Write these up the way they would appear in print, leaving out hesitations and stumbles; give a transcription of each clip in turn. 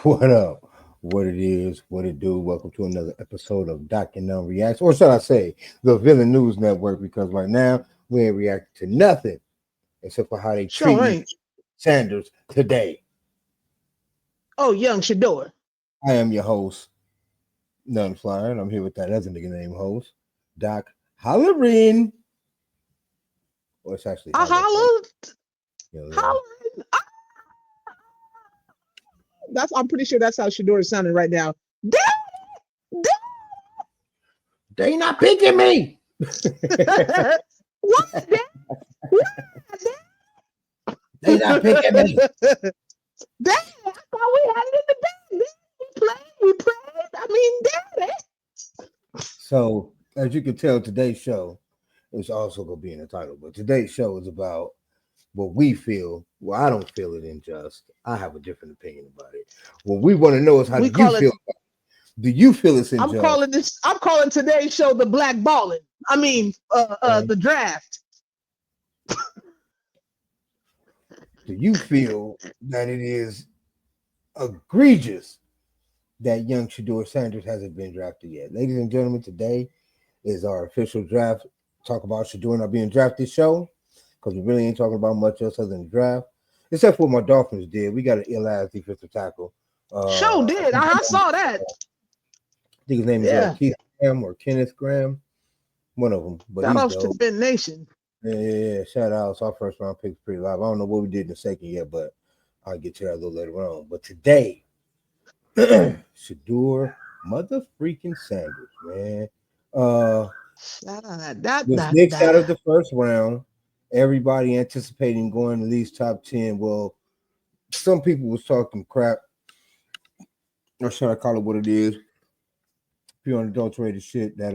What up? What it is, what it do. Welcome to another episode of Doc and None Reacts, or should I say, the Villain News Network, because right now we ain't reacting to nothing except for how they treat Sanders today. Oh, young Shadeur. I am your host, None Flyer, and I'm here with that other nigga named host, Doc Hollerin. Or it's actually I hollered. Hollering. I'm pretty sure that's how Shadeur is sounding right now. They not picking me. What? They not picking me. Dad, I thought we had it in the bag. We played. I mean, Daddy. So, as you can tell, today's show is also going to be in the title, but today's show is about what we feel. Well, I don't feel it unjust. I have a different opinion about it. What we want to know is how do you feel? Do you feel it's unjust? I'm calling today's show the black balling. I mean, the draft. Do you feel that it is egregious that young Shadeur Shander hasn't been drafted yet? Ladies and gentlemen, today is our official draft. Talk about Shadeur not being drafted show, because we really ain't talking about much else other than the draft, except for what my Dolphins did. We got an ill-ass defensive tackle. Show did. I saw that. I think his name is Keith Graham or Kenneth Graham. One of them. But shout outs to VNN. Yeah. Shout outs. Our first round pick is pretty live. I don't know what we did in the second yet, but I'll get to that a little later on. But today, Shadeur mother freaking Sanders, man. Was Knicks out of the first round. Everybody anticipating going to these top 10. Well, some people was talking crap, or should I call it what it is? Pure unadulterated shit that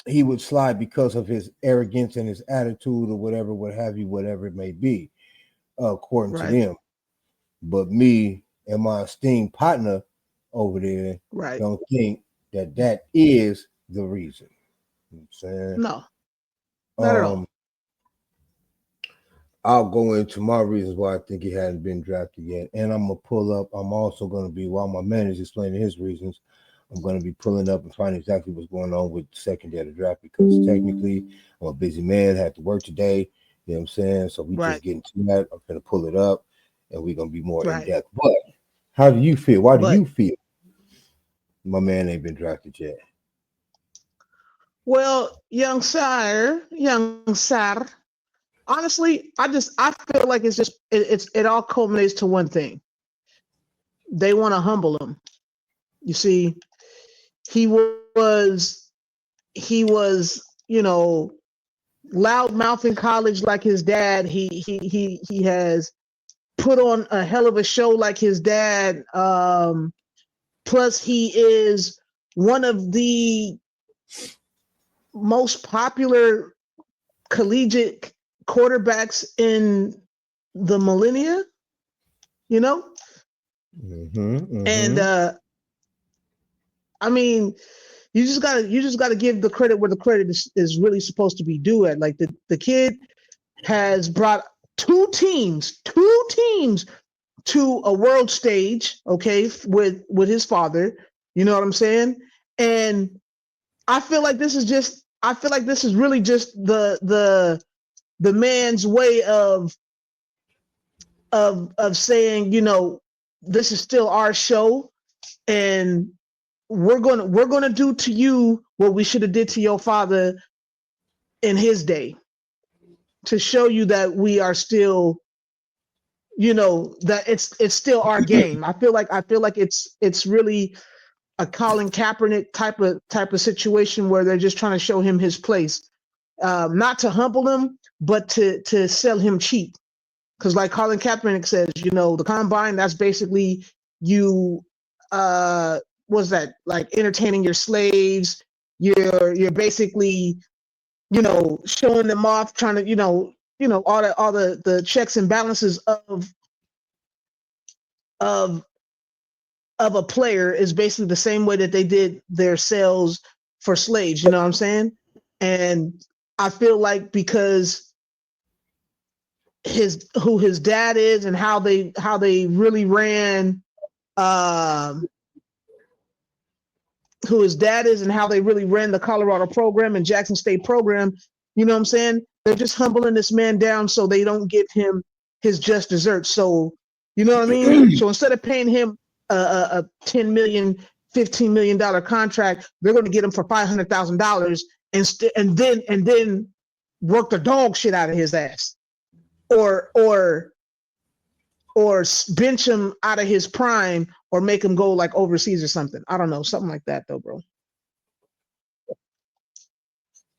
he would slide because of his arrogance and his attitude or whatever, what have you, whatever it may be, according to them. But me and my esteemed partner over there don't think that is the reason. You know what I'm saying? No, not at all. I'll go into my reasons why I think he hadn't been drafted yet. And I'm going to pull up. I'm also going to be, while my man is explaining his reasons, I'm going to be pulling up and finding exactly what's going on with the second day of the draft, because technically I'm a busy man, had to work today. You know what I'm saying? So we just getting to that. I'm going to pull it up and we're going to be more in depth. But how do you feel? Why do you feel my man ain't been drafted yet? Well, young sir, honestly, I feel like it's just it all culminates to one thing. They want to humble him. You see, he was, loudmouth in college like his dad. He has put on a hell of a show like his dad. Plus, he is one of the most popular collegiate quarterbacks in the millennia, and I mean, you just gotta give the credit where the credit is really supposed to be due at. Like the kid has brought two teams to a world stage, okay, with his father. You know what I'm saying? And I feel like this is really just the man's way of saying, this is still our show, and we're gonna do to you what we should have did to your father in his day. to show you that we are still, that it's still our game. I feel like it's really a Colin Kaepernick type of situation where they're just trying to show him his place, not to humble him, but to sell him cheap. Because like Colin Kaepernick says, the combine, that's basically you. Was that like entertaining your slaves? You're basically showing them off, trying to all the checks and balances of of a player is basically the same way that they did their sales for slaves. You know what I'm saying? And I feel like because who his dad is and how they really ran, who his dad is and how they really ran the Colorado program and Jackson State program, you know what I'm saying? They're just humbling this man down so they don't give him his just desserts. So, you know what I mean? So instead of paying him a $10 million, $15 million contract, they're going to get him for $500,000 and then work the dog shit out of his ass, or bench him out of his prime, or make him go like overseas or something. I don't know, something like that though, bro.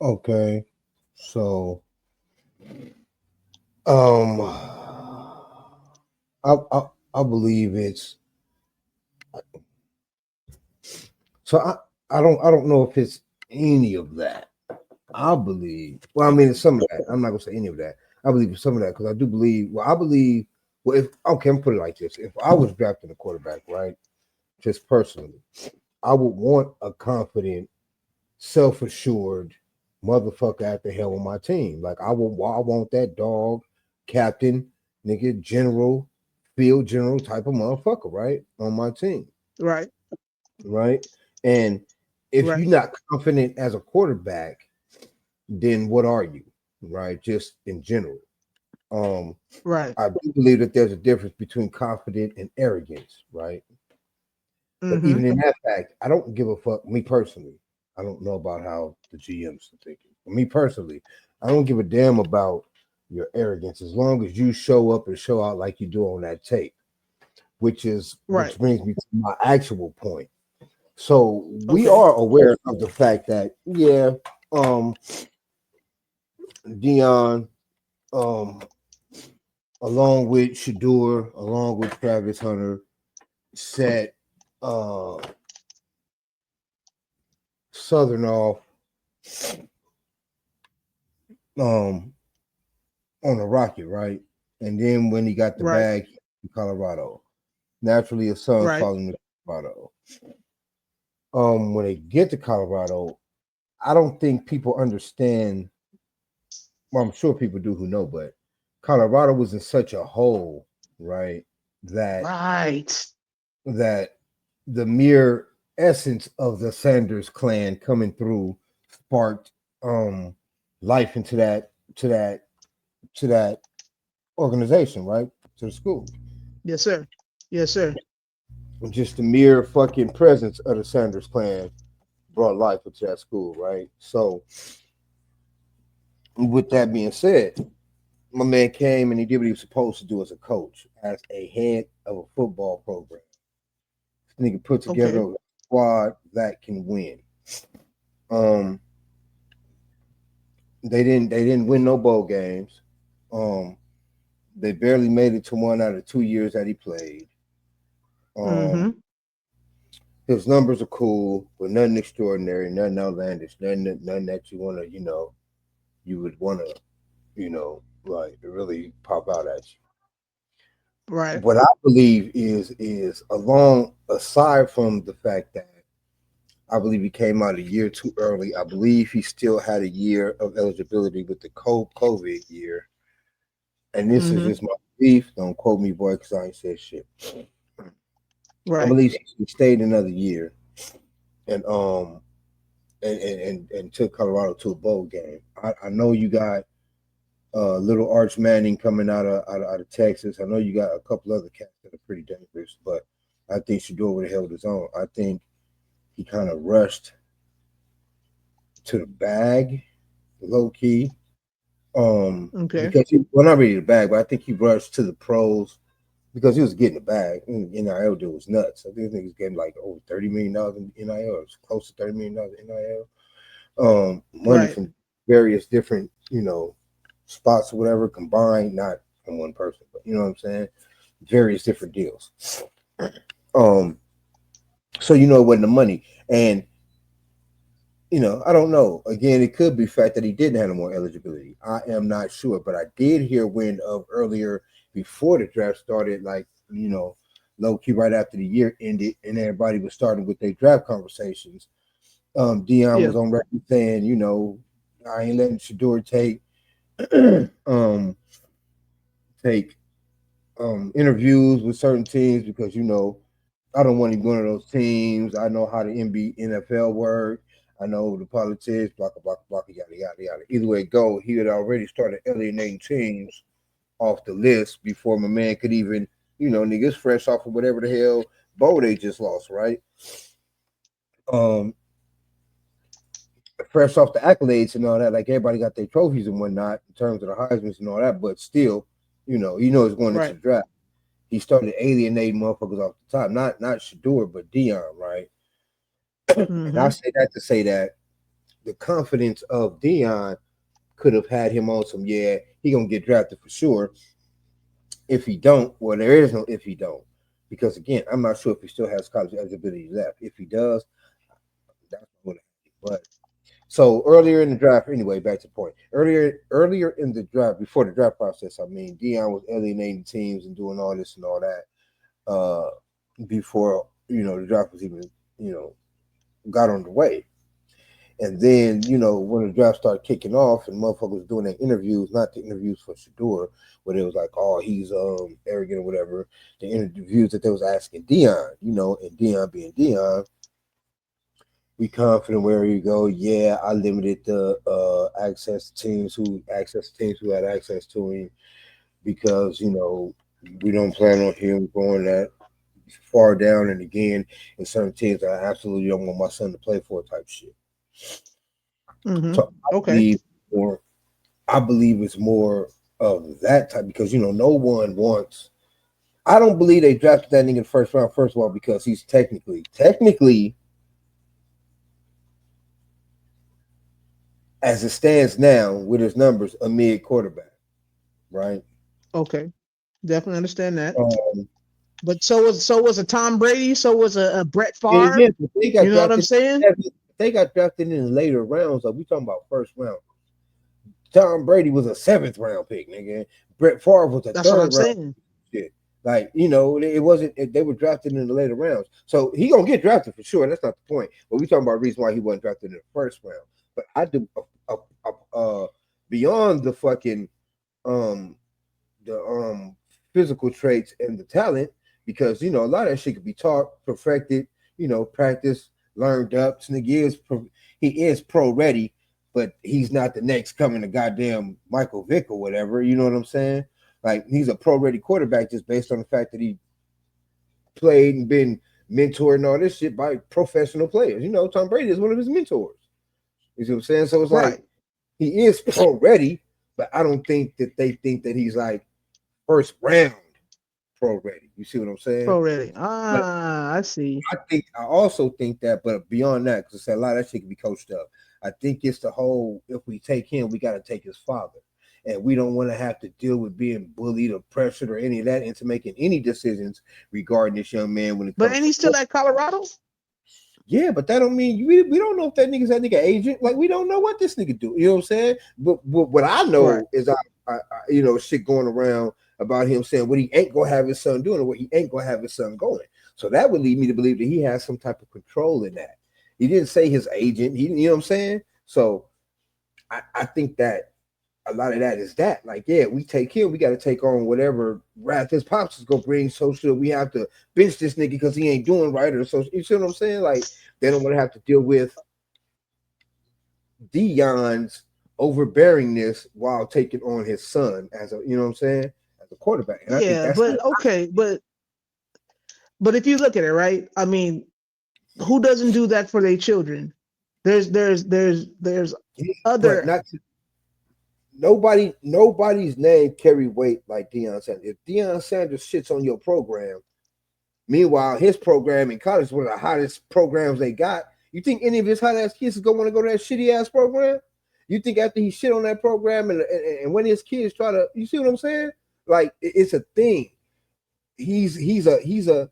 Okay, so I I believe it's so I don't know if it's any of that. I believe, well, I mean, it's some of that. I'm not gonna say any of that. I believe it's some of that because I do believe. Well, I believe. Well, if okay, I'm put it like this: if I was drafting a quarterback, right, just personally, I would want a confident, self-assured motherfucker at the helm of my team. Like I want that dog, captain, nigga, general, field general type of motherfucker, right, on my team, Right. right. And if Right. you're not confident as a quarterback, then what are you, right? Just in general. Um, Right. I do believe that there's a difference between confident and arrogance, right? But Mm-hmm. even in that fact, I don't give a fuck. Me personally, I don't know about how the GMs are thinking. For me personally, I don't give a damn about your arrogance as long as you show up and show out like you do on that tape, Right. which brings me to my actual point. So we Okay. are aware of the fact that Dion, um, along with Shadeur, along with Travis Hunter, set uh, Southern off um, on a rocket, right? And then when he got the Right. bag in Colorado, naturally his son's Right. following to Colorado. When they get to Colorado, I don't think people understand. Well, I'm sure people do who know, but Colorado was in such a hole, right? That Right. that the mere essence of the Sanders clan coming through sparked life into that organization, right? To the school. Yes, sir. Yes, sir. Just the mere fucking presence of the Sanders clan brought life into that school, right? So with that being said, my man came and he did what he was supposed to do as a coach, as a head of a football program. This nigga put together Okay. a squad that can win. Um, they didn't win no bowl games. Um, they barely made it to one out of 2 years that he played. Um, Mm-hmm. his numbers are cool, but nothing extraordinary, nothing outlandish, nothing that you want to, you would want to, like really pop out at you. Right. What I believe is along aside from the fact that I believe he came out a year too early. I believe he still had a year of eligibility with the COVID year. And this is Mm-hmm. just my belief. Don't quote me, boy, because I ain't said shit. I Right. believe he stayed another year and and took Colorado to a bowl game. I know you got little Arch Manning coming out of Texas. I know you got a couple other cats that are pretty dangerous, but I think Shadeur would have held his own. I think he kind of rushed to the bag, low key. Okay. Because well, not really the bag, but I think he rushed to the pros because he was getting the bag. And NIL deal was nuts. I think this nigga's getting like over $30 million in NIL, or close to $30 million in NIL. Money Right. from various different, spots or whatever combined, not from one person, but you know what I'm saying? Various different deals. Um, so it wasn't the money. And I don't know. Again, it could be fact that he didn't have no more eligibility. I am not sure, but I did hear wind of earlier before the draft started, like, low key right after the year ended and everybody was starting with their draft conversations. Dion Yeah. was on record saying, I ain't letting Shadeur um take interviews with certain teams because I don't want to be one of those teams. I know how the NFL work. I know the politics, blah blah blah, yada yada yada. Either way it go, he had already started alienating teams off the list before my man could even, niggas fresh off of whatever the hell bowl they just lost, right? Um, fresh off the accolades and all that, like everybody got their trophies and whatnot in terms of the Heisman's and all that, but still, it's going into Right. the draft. He started alienating motherfuckers off the top, not Shadeur, but Dion, right? And I Mm-hmm. say that to say that the confidence of Dion could have had him on some, yeah, he gonna get drafted for sure. If he don't, well, there is no if he don't, because again, I'm not sure if he still has college eligibility left. If he does, that's what. But so earlier in the draft, anyway, back to the point. Earlier in the draft, before the draft process, I mean, Dion was alienating teams and doing all this and all that. Before the draft was even got on the way. And then, when the draft started kicking off and motherfuckers was doing their interviews, not the interviews for Shadeur, where it was like, oh, he's arrogant or whatever. The interviews that they was asking Dion, and Dion being Dion, we confident where you go. Yeah, I limited the access to teams who had access to him because, we don't plan on him going that far down. And again, in certain teams, I absolutely don't want my son to play for type shit. Mm-hmm. So Okay. believe more I believe it's more of that type because no one wants. I don't believe they drafted that nigga in the first round. First of all, because he's technically, as it stands now with his numbers, a mid quarterback, right? Okay. Definitely understand that. Um, But so was a Tom Brady. So was a Brett Favre. yeah, but they You got know what I'm drafted. saying? They got drafted in the later rounds. Like we talking about first round. Tom Brady was a seventh round pick, nigga. Brett Favre was a That's what third I'm round saying. shit. Like, it wasn't they were drafted in the later rounds. So he gonna get drafted for sure. That's not the point. But we talking about the reason why he wasn't drafted in the first round. But I do beyond the fucking um the physical traits and the talent, because a lot of that shit could be taught, perfected, practice, learned up. This nigga is pro ready, but he's not the next coming to goddamn Michael Vick or whatever. You know what I'm saying? Like he's a pro ready quarterback just based on the fact that he played and been mentored and all this shit by professional players. Tom Brady is one of his mentors. You see what I'm saying? So it's like Right. he is pro ready, but I don't think that they think that he's like first round pro ready. You see what I'm saying? Pro ready. But I see. I also think that, but beyond that, because a lot of that shit can be coached up. I think it's the whole if we take him, we got to take his father. And we don't want to have to deal with being bullied or pressured or any of that into making any decisions regarding this young man when it But comes ain't to he still at Colorado? yeah, but that don't mean we don't know if that nigga agent. Like we don't know what this nigga do. You know what I'm saying? But what I Right. know is shit going around about him saying what he ain't gonna have his son doing or what he ain't gonna have his son going. So that would lead me to believe that he has some type of control in that. He didn't say his agent. He, you know what I'm saying? So I think that a lot of that is that. Like, yeah, we take him, we got to take on whatever wrath his pops is gonna bring. So sure we have to bench this nigga because he ain't doing right, or so you see what I'm saying? Like, they don't want to have to deal with Dion's overbearingness while taking on his son as a, you know what I'm saying, as a quarterback. And I think Yeah, that's but okay, but if you look at it, right? I mean, who doesn't do that for their children? There's but other nobody's name carry weight like Deion Sanders. If Deion Sanders shits on your program, meanwhile his program in college is one of the hottest programs they got. You think any of his hot ass kids is gonna want to go to that shitty ass program? You think after he shit on that program and when his kids try to, you see what I'm saying? Like it's a thing. He's a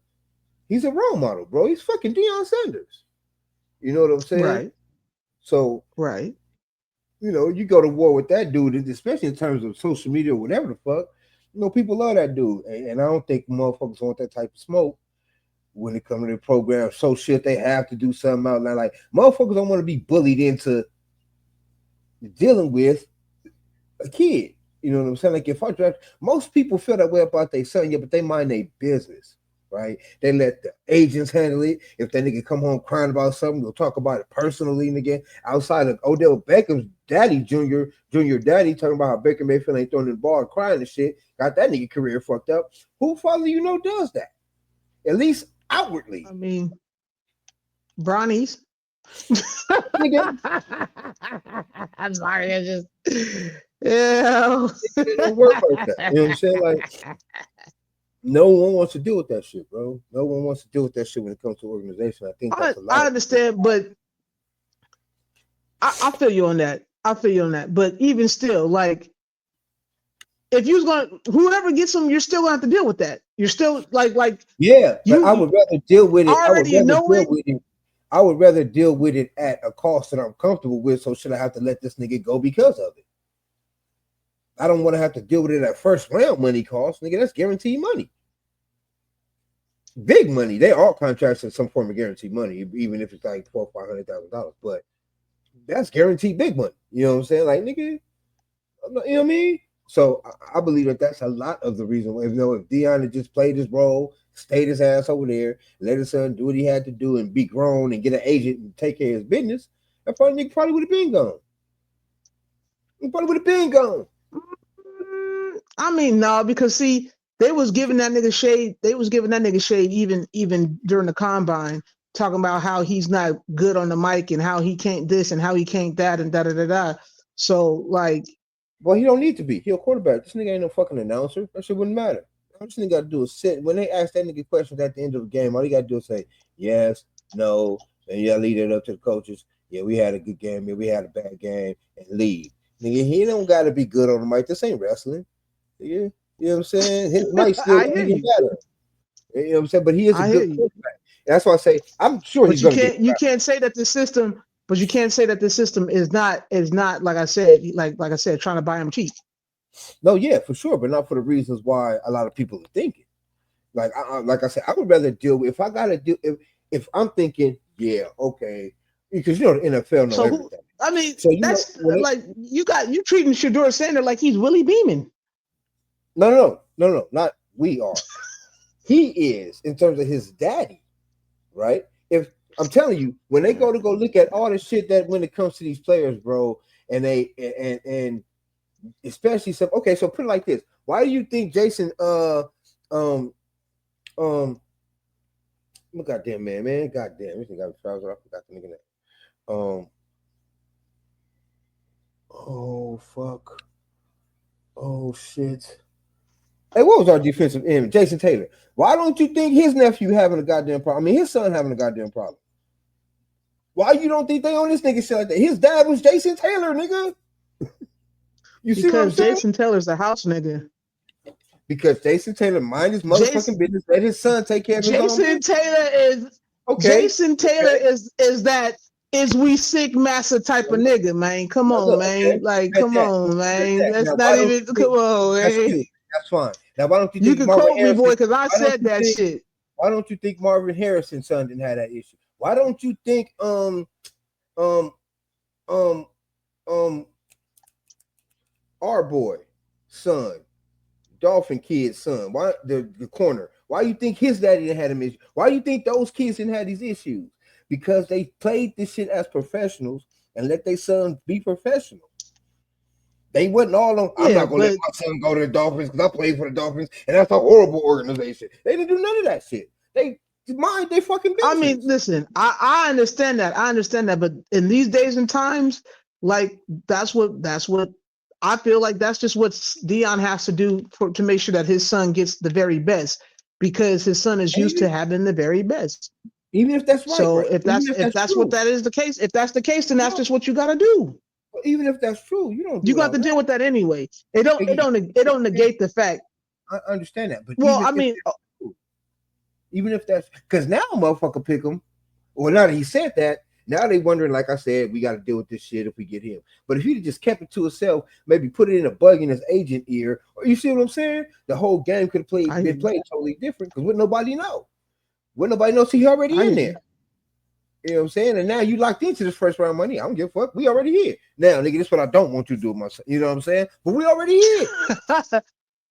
role model, bro. He's fucking Deion Sanders. You know what I'm saying? Right. So Right. You go to war with that dude, especially in terms of social media or whatever the fuck. People love that dude, and I don't think motherfuckers want that type of smoke when it comes to the program. So shit, they have to do something out now. Like motherfuckers don't want to be bullied into dealing with a kid. You know what I'm saying? Like if I draft, most people feel that way about their son, yeah, but they mind their business, right? They let the agents handle it. If that nigga come home crying about something, they'll talk about it personally. And again, outside of Odell Beckham's daddy, junior daddy, talking about how Baker Mayfield ain't throwing the ball and crying and shit, got that nigga career fucked up. Who father does that? At least outwardly. I mean, Bronnies. I'm sorry, I just yeah. It don't work like that. You know what I'm saying? Like no one wants to deal with that shit, bro. No one wants to deal with that shit when it comes to organization. I think that's a lot. I understand, but I feel you on that. I feel you on that. But even still, like if you was gonna whoever gets them, you're still gonna have to deal with that. You're still like yeah, but I would rather deal with it. I would rather deal with it at a cost that I'm comfortable with. So should I have to let this nigga go because of it? I don't want to have to deal with it at first round money cost, nigga. That's guaranteed money. Big money. They all contracts in some form of guaranteed money, even if it's like $400,000-$500,000. But that's guaranteed big money. You know what I'm saying? Like, nigga, you know what I mean? So I believe that that's a lot of the reason. If Deion had just played his role, stayed his ass over there, let his son do what he had to do and be grown and get an agent and take care of his business, that nigga probably would have been gone. He probably would have been gone. I mean, no, because see, they was giving that nigga shade. They was giving that nigga shade even during the combine, talking about how he's not good on the mic and how he can't this and how he can't that and da da da da. So like, well, he don't need to be. He a quarterback. This nigga ain't no fucking announcer. That shit wouldn't matter. All this nigga got to do is sit. When they ask that nigga questions at the end of the game, all he got to do is say yes, no, and yeah, lead it up to the coaches. Yeah, we had a good game. Yeah, we had a bad game, and leave. Nigga, he don't got to be good on the mic. This ain't wrestling. Yeah, you know what I'm saying? His mic still I hear even you. better. You know what I'm saying? But he is a I good hear you. quarterback. That's why I say I'm sure But he's going to get. you can't say that the system. But you can't say that the system is not like I said trying to buy him cheap. No, yeah, for sure, but not for the reasons why a lot of people are thinking. Like I said, I would rather deal with if I gotta do if I'm thinking, yeah, okay, because the NFL knows everything. I mean, so that's like you treating Shadeur Shander like he's Willie Beeman. No, not we are. He is in terms of his daddy, right? If I'm telling you, when they go look at all the shit that when it comes to these players, bro, and they and especially some okay, so put it like this. Why do you think Jason goddamn man, goddamn, everything got trousers. I forgot the nigga name. Oh fuck. Oh shit. Hey, what was our defensive end? Jason Taylor. Why don't you think his nephew having a goddamn problem? I mean, his son having a goddamn problem. Why you don't think they on this nigga shit like that? His dad was Jason Taylor, nigga. You see what I'm saying? Jason Taylor's a house nigga. Because Jason Taylor mind his motherfucking business. Let his son take care of his own business. Jason Taylor is that is we sick massa type of nigga, man. Come on, man. Okay. Like, come on, man. That's now, not even come on, man. That's fine. Now, why don't you think can Marvin quote Harrison, me, boy, because I said that shit. Why don't you think Marvin Harrison's son didn't have that issue? Why don't you think our boy son, Dolphin kid's son, why the corner? Why you think his daddy didn't have him issue? Why you think those kids didn't have these issues? Because they played this shit as professionals and let their sons be professional. They wasn't all on. I'm not gonna let my son go to the Dolphins because I played for the Dolphins and that's a horrible organization. They didn't do none of that shit. They mind they fucking business. I mean, listen, I understand that. But in these days and times, like that's what I feel like that's just what Dion has to do to make sure that his son gets the very best, because his son is used to having the very best. Even if that's right, So right? if that's what that is the case, if that's the case, then that's just what you got to do. Even if that's true, you don't do You got to deal with that anyway. It don't negate the fact. I understand that, but well, I mean, even if that's because now motherfucker pick him. Well, now that he said that, now they wondering, like I said, we got to deal with this shit if we get him. But if he'd just kept it to himself, maybe put it in a bug in his agent ear, or you see what I'm saying? The whole game could have been played totally different because wouldn't nobody know? Wouldn't nobody know? See, he already in there. You know what I'm saying? And now you locked into this first round money. I don't give a fuck. We already here. Now, nigga, this is what I don't want you to do with myself. You know what I'm saying? But we already here.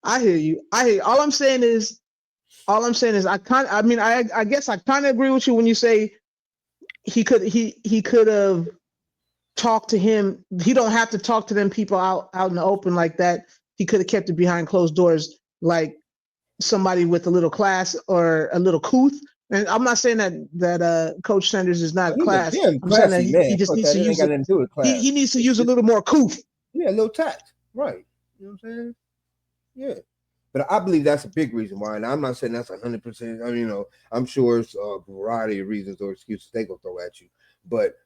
I hear you. All I'm saying is I guess I kind of agree with you when you say he could have talked to him. He don't have to talk to them people out in the open like that. He could have kept it behind closed doors, like somebody with a little class or a little couth. And I'm not saying that Coach Sanders is not class. I'm saying that he just needs to use he needs to use a little more couth. Yeah, a little tact. Right. You know what I'm saying? Yeah. But I believe that's a big reason why. And I'm not saying that's 100%. I mean, you know, I'm sure it's a variety of reasons or excuses they gonna throw at you. But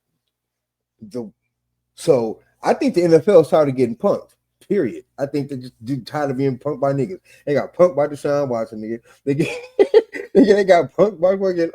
so I think the NFL is tired of getting punked. Period. I think they just tired of being punked by niggas. They got punked by Deshaun Watson, nigga. They got punked by fucking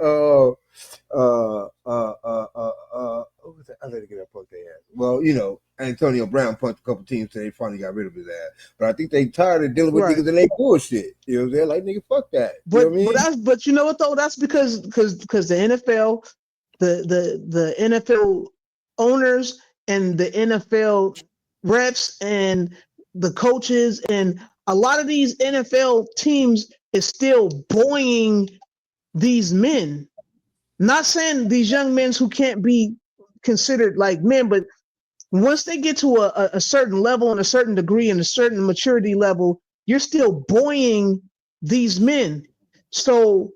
what was that? I let it get that punk their ass. Well, you know, Antonio Brown punched a couple teams till they finally got rid of his ass. But I think they tired of dealing with niggas and they bullshit. You know what I'm saying? Like, nigga, fuck that. You know what I mean? But you know what though? That's because the NFL, the NFL owners and the NFL reps and the coaches and a lot of these NFL teams is still buoying these men. Not saying these young men who can't be considered like men, but once they get to a certain level and a certain degree and a certain maturity level, you're still buoying these men. So,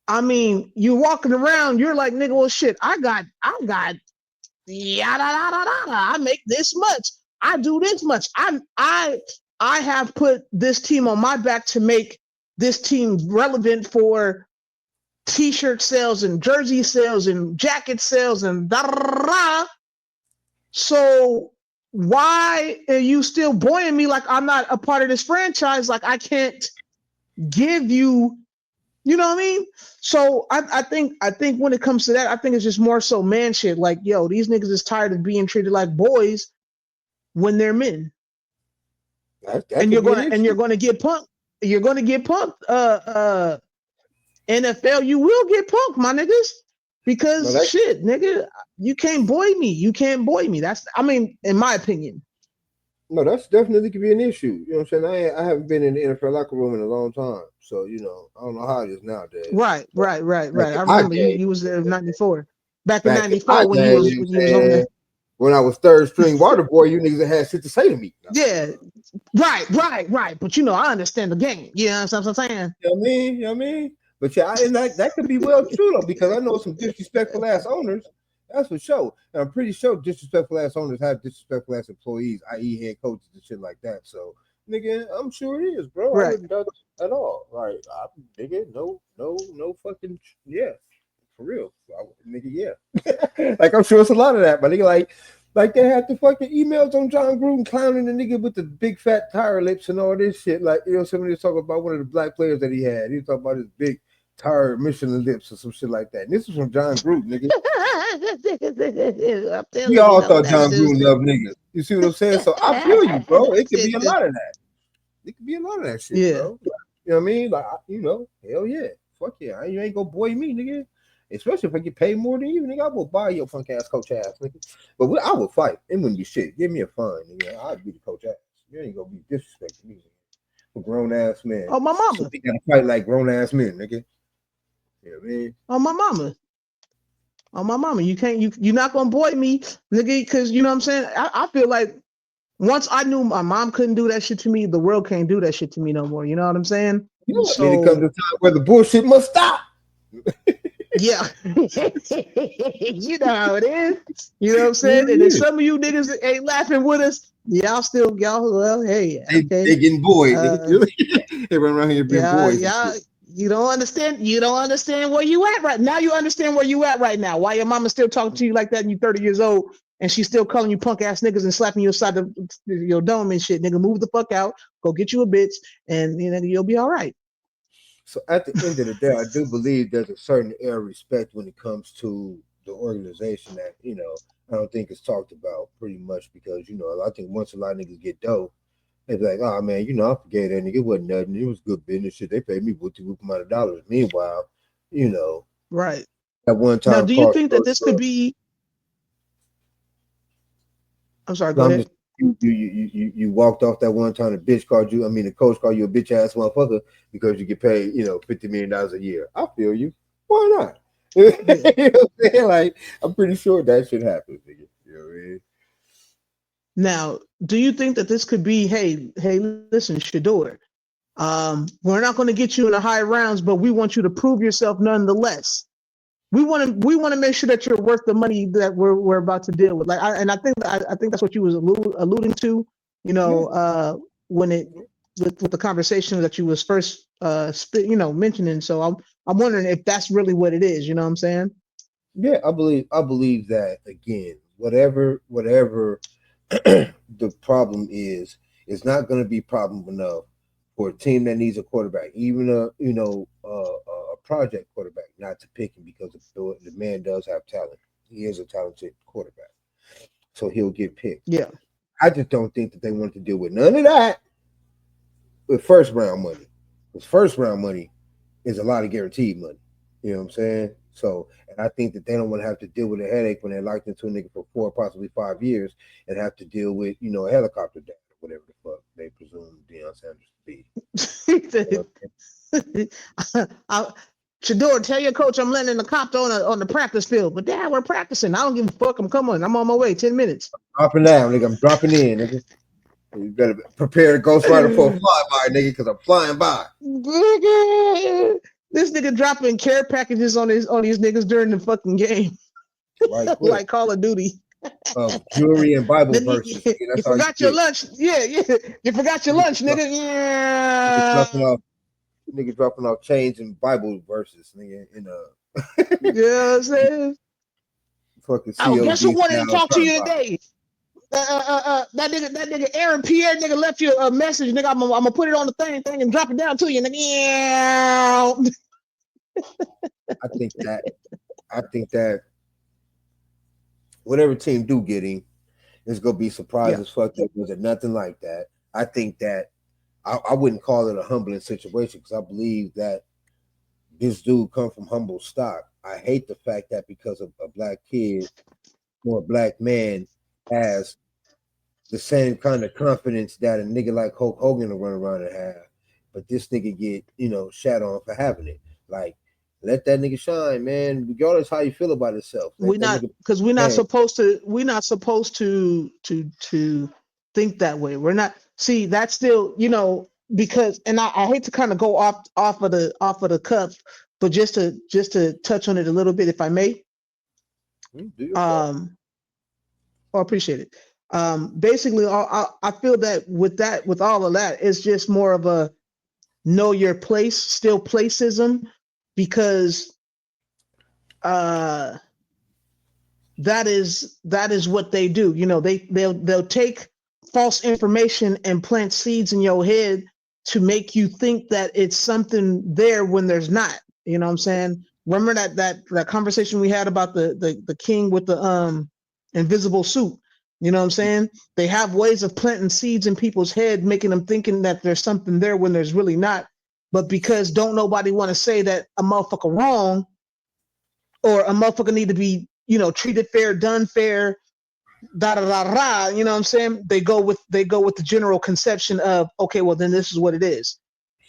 I mean, you're walking around, you're like, nigga, well, shit, I got, yada, yada, yada. I make this much. I do this much. I have put this team on my back to make this team relevant for T-shirt sales and jersey sales and jacket sales and da da da. So why are you still buoying me like I'm not a part of this franchise? Like I can't give you, you know what I mean? So I think when it comes to that, I think it's just more so man shit. Like, yo, these niggas is tired of being treated like boys when they're men. And you're gonna get punked. You're gonna get punked. NFL, you will get punked, my niggas. Because shit, nigga, you can't buoy me. You can't buoy me. That's, I mean, in my opinion. No, that's definitely could be an issue. You know what I'm saying? I haven't been in the NFL locker room in a long time. So, you know, I don't know how it is nowadays. Right. I remember you was there in 94. Back in 94 when you was on there. When I was third string water boy, you niggas had shit to say to me. Yeah. Right. But you know, I understand the game. You know what I'm saying? You know what I mean? But yeah, and that could be well true though, because I know some disrespectful ass owners. That's for sure. And I'm pretty sure disrespectful ass owners have disrespectful ass employees, i.e., head coaches and shit like that. So, nigga, I'm sure it is, bro. Right. I wouldn't doubt it at all. Right. Nigga, no fucking, yeah. For real. Nigga, yeah. Like, I'm sure it's a lot of that, but nigga, like they had the fucking emails on John Gruden clowning the nigga with the big fat tire lips and all this shit. Like, you know, somebody was talking about one of the black players that he had. He was talking about his big tire Michelin lips or some shit like that. And this was from John Gruden, nigga. We all thought John Gruden loved niggas. You see what I'm saying? So I feel you, bro. It could be a lot of that. It could be a lot of that shit, bro. You know what I mean? Like, you know, hell yeah. Fuck yeah. You ain't gonna boy me, nigga. Especially if I get paid more than you, nigga. I will buy your punk ass coach ass, nigga. But I would fight. It wouldn't be shit. Give me a fine, nigga. I'd be the coach ass. You ain't gonna be disrespecting me, nigga. For grown ass men. Oh, my mama. So we gotta fight like grown ass men, nigga. You know what I mean? Oh, my mama. You're not gonna boy me, nigga, because you know what I'm saying? I feel like once I knew my mom couldn't do that shit to me, the world can't do that shit to me no more. You know what I'm saying? You know, so, it comes a time where the bullshit must stop. Yeah. You know how it is. You know what I'm saying? And if some of you niggas ain't laughing with us, Well, hey, They okay. getting boys. Uh, They run around here being yeah, boys and yeah. shit. You don't understand. You don't understand where you at right now. You understand where you at right now. Why your mama still talking to you like that and you 30 years old and she's still calling you punk ass niggas and slapping you aside your dome and shit. Nigga, move the fuck out. Go get you a bitch and you'll be all right. So at the end of the day, I do believe there's a certain air of respect when it comes to the organization that, I don't think it's talked about pretty much because, I think once a lot of niggas get dope, they be like, oh man, I forgave that nigga. It wasn't nothing. It was good business shit. They paid me whoopty whoop amount of dollars. Meanwhile, you know, Right. at one Now, time do you called think that this could be I'm sorry, go I'm ahead. just you walked off that one time the bitch called you. I mean the coach called you a bitch ass motherfucker because you get paid, $50 million a year. I feel you. Why not? you know Yeah. what I'm saying? Like I'm pretty sure that shit happens, nigga. You know what I mean? Now, do you think that this could be, hey, listen, Shadeur, we're not going to get you in the high rounds, but we want you to prove yourself nonetheless. We want to make sure that you're worth the money that we're about to deal with. Like, I think that's what you was alluding to. You Yeah. know, when it with the conversation that you was first mentioning. So I'm wondering if that's really what it is. You know what I'm saying? Yeah, I believe that again, whatever the problem is, it's not going to be problem enough for a team that needs a quarterback, even a project quarterback, not to pick him because the man does have talent. He is a talented quarterback, so he'll get picked. Yeah. I just don't think that they want to deal with none of that with first round money. Because first round money is a lot of guaranteed money. You know what I'm saying? So, and I think that they don't want to have to deal with a headache when they're locked into a nigga for 4, possibly 5 years, and have to deal with, a helicopter down or whatever the fuck they presume Deion Sanders to be. You I, Shador, tell your coach I'm landing the copter on the practice field. But Dad, we're practicing. I don't give a fuck. I'm coming. I'm on my way. 10 minutes. dropping down, nigga. I'm dropping in, nigga. You better prepare the Ghost Rider for a flyby, nigga, because I'm flying by. This nigga dropping care packages on these niggas during the fucking game, Right quick. like Call of Duty. Of jewelry and Bible Nigga, verses, nigga. you That's all you forgot your get. lunch. Yeah, yeah. You forgot your lunch, Nigga, nigga. nigga Yeah. dropping off nigga dropping off chains and Bible verses, nigga, in You know what I'm saying? fucking Oh, guess who COD wanted to style talk to drop you by. today? That nigga Aaron Pierre nigga left you a message, nigga. I'm gonna put it on the thing and drop it down to you, nigga. Yeah. I think that I think that whatever team do get him is gonna be surprised Yeah. as fuck that was it nothing like that. I think that I wouldn't call it a humbling situation because I believe that this dude come from humble stock. I hate the fact that because of a black kid or a black man has the same kind of confidence that a nigga like Hulk Hogan will run around and have. But this nigga get, shat on for having it. Like, let that nigga shine, man. Regardless how you feel about yourself. Let We're that not nigga because man. we're not supposed to think that way. We're not see that's still, because and I hate to kind of go off of the cuff, but just to touch on it a little bit if I may. Do your part. Um I appreciate it. Basically, I feel that with all of that, it's just more of a know your place, still placism, because uh, that is what they do. They'll take false information and plant seeds in your head to make you think that it's something there when there's not. You know what I'm saying? Remember that conversation we had about the king with the invisible suit. You know what I'm saying? They have ways of planting seeds in people's head, making them thinking that there's something there when there's really not. But because don't nobody want to say that a motherfucker wrong, or a motherfucker need to be, treated fair, done fair, da da da da. You know what I'm saying? They go with the general conception of, okay, well then this is what it is.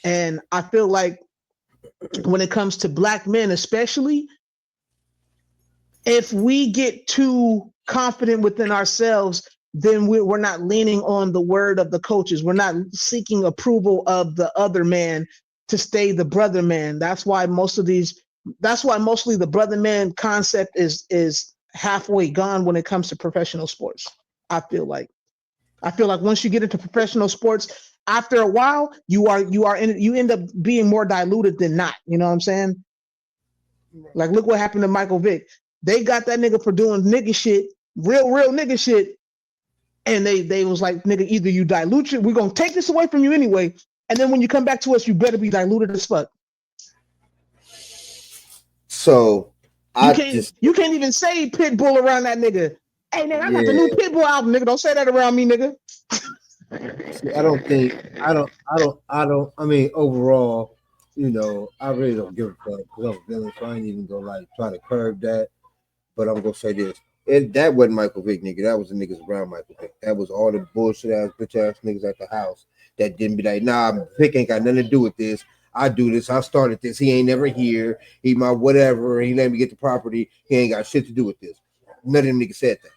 And I feel like when it comes to black men, especially, if we get too confident within ourselves, then we're not leaning on the word of the coaches. We're not seeking approval of the other man to stay the brother man. That's why mostly the brother man concept is halfway gone when it comes to professional sports. I feel like. I feel like once you get into professional sports, after a while, you end up being more diluted than not. You know what I'm saying? Like, look what happened to Michael Vick. They got that nigga for doing nigga shit, real nigga shit, and they was like, nigga, either you dilute it, we're gonna take this away from you anyway, and then when you come back to us, you better be diluted as fuck. So You can't even say Pitbull around that nigga. Hey nigga, I got the new yeah. Pitbull album, nigga. Don't say that around me, nigga. See, I mean, overall, I really don't give a fuck because I'm a villain, so I ain't even gonna like try to curb that. But I'm gonna say this: that wasn't Michael Vick, nigga. That was the niggas around Michael Vick. That was all the bullshit ass bitch ass niggas at the house that didn't be like, nah, Vick ain't got nothing to do with this. I do this. I started this. He ain't never here. He my whatever. He let me get the property. He ain't got shit to do with this. None of them niggas said that.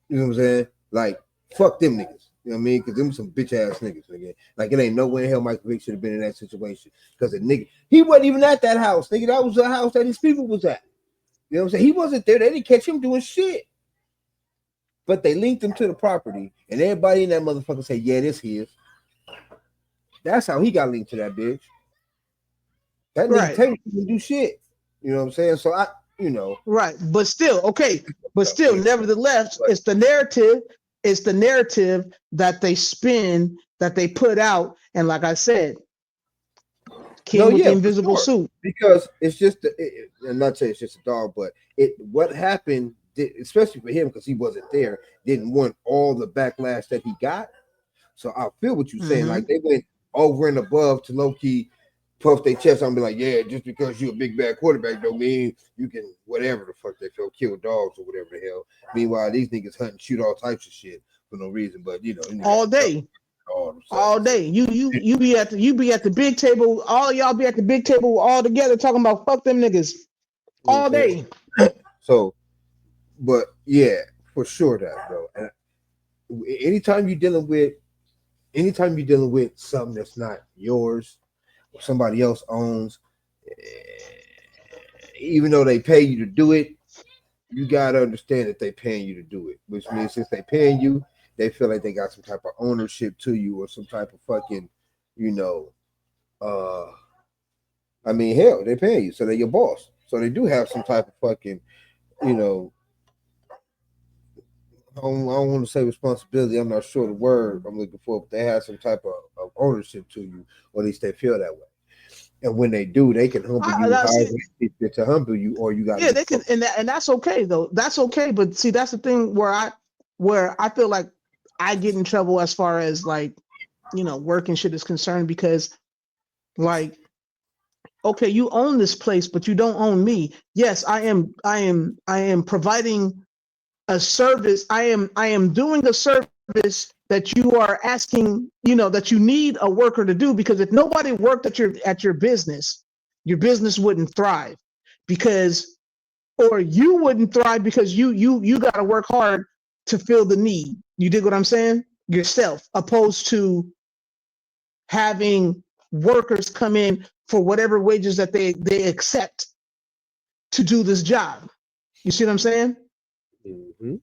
You know what I'm saying? Like, fuck them niggas. You know what I mean? Because them some bitch ass niggas, nigga. Like, it ain't no way in hell Michael Vick should have been in that situation. Because the nigga, he wasn't even at that house, nigga. That was the house that his people was at. You know what I'm saying? He wasn't there. They didn't catch him doing shit. But they linked him to the property, and everybody in that motherfucker said, yeah, this his. That's how he got linked to that bitch. That nigga technically didn't do shit. You know what I'm saying? So Right. But still, okay. But still, nevertheless, it's the narrative. It's the narrative that they spin, that they put out. And like I said, King with the invisible suit. Because it's just, I'm not saying it's just a dog, but what happened, especially for him, because he wasn't there, didn't want all the backlash that he got. So I feel what you're saying. Like, they went over and above to low-key puff their chest on and be like, yeah, just because you're a big bad quarterback don't mean you can whatever the fuck they feel, kill dogs or whatever the hell. Meanwhile, these niggas hunt and shoot all types of shit for no reason, but all day. All day. You be at the big table, all y'all be at the big table all together talking about fuck them niggas all day. So, but yeah, for sure that, bro. And anytime you're dealing with something that's not yours, somebody else owns, even though they pay you to do it, you gotta understand that they paying you to do it, which means since they paying you, they feel like they got some type of ownership to you or some type of fucking, I mean, hell, they paying you, so they're your boss. So they do have some type of fucking, I don't want to say responsibility. I'm not sure the word I'm looking for, but they have some type of ownership to you, or at least they feel that way. And when they do, they can humble you however they fit to humble you, or you got they can, and that's okay though. That's okay, but see, that's the thing where I feel like I get in trouble as far as like work and shit is concerned, because like, okay, you own this place, but you don't own me. Yes, I am providing a service. I am doing a service that you are asking, that you need a worker to do, because if nobody worked at your business wouldn't thrive, or you wouldn't thrive because you got to work hard to fill the need. You dig what I'm saying? Yourself, opposed to having workers come in for whatever wages that they accept to do this job. You see what I'm saying? Mm-hmm.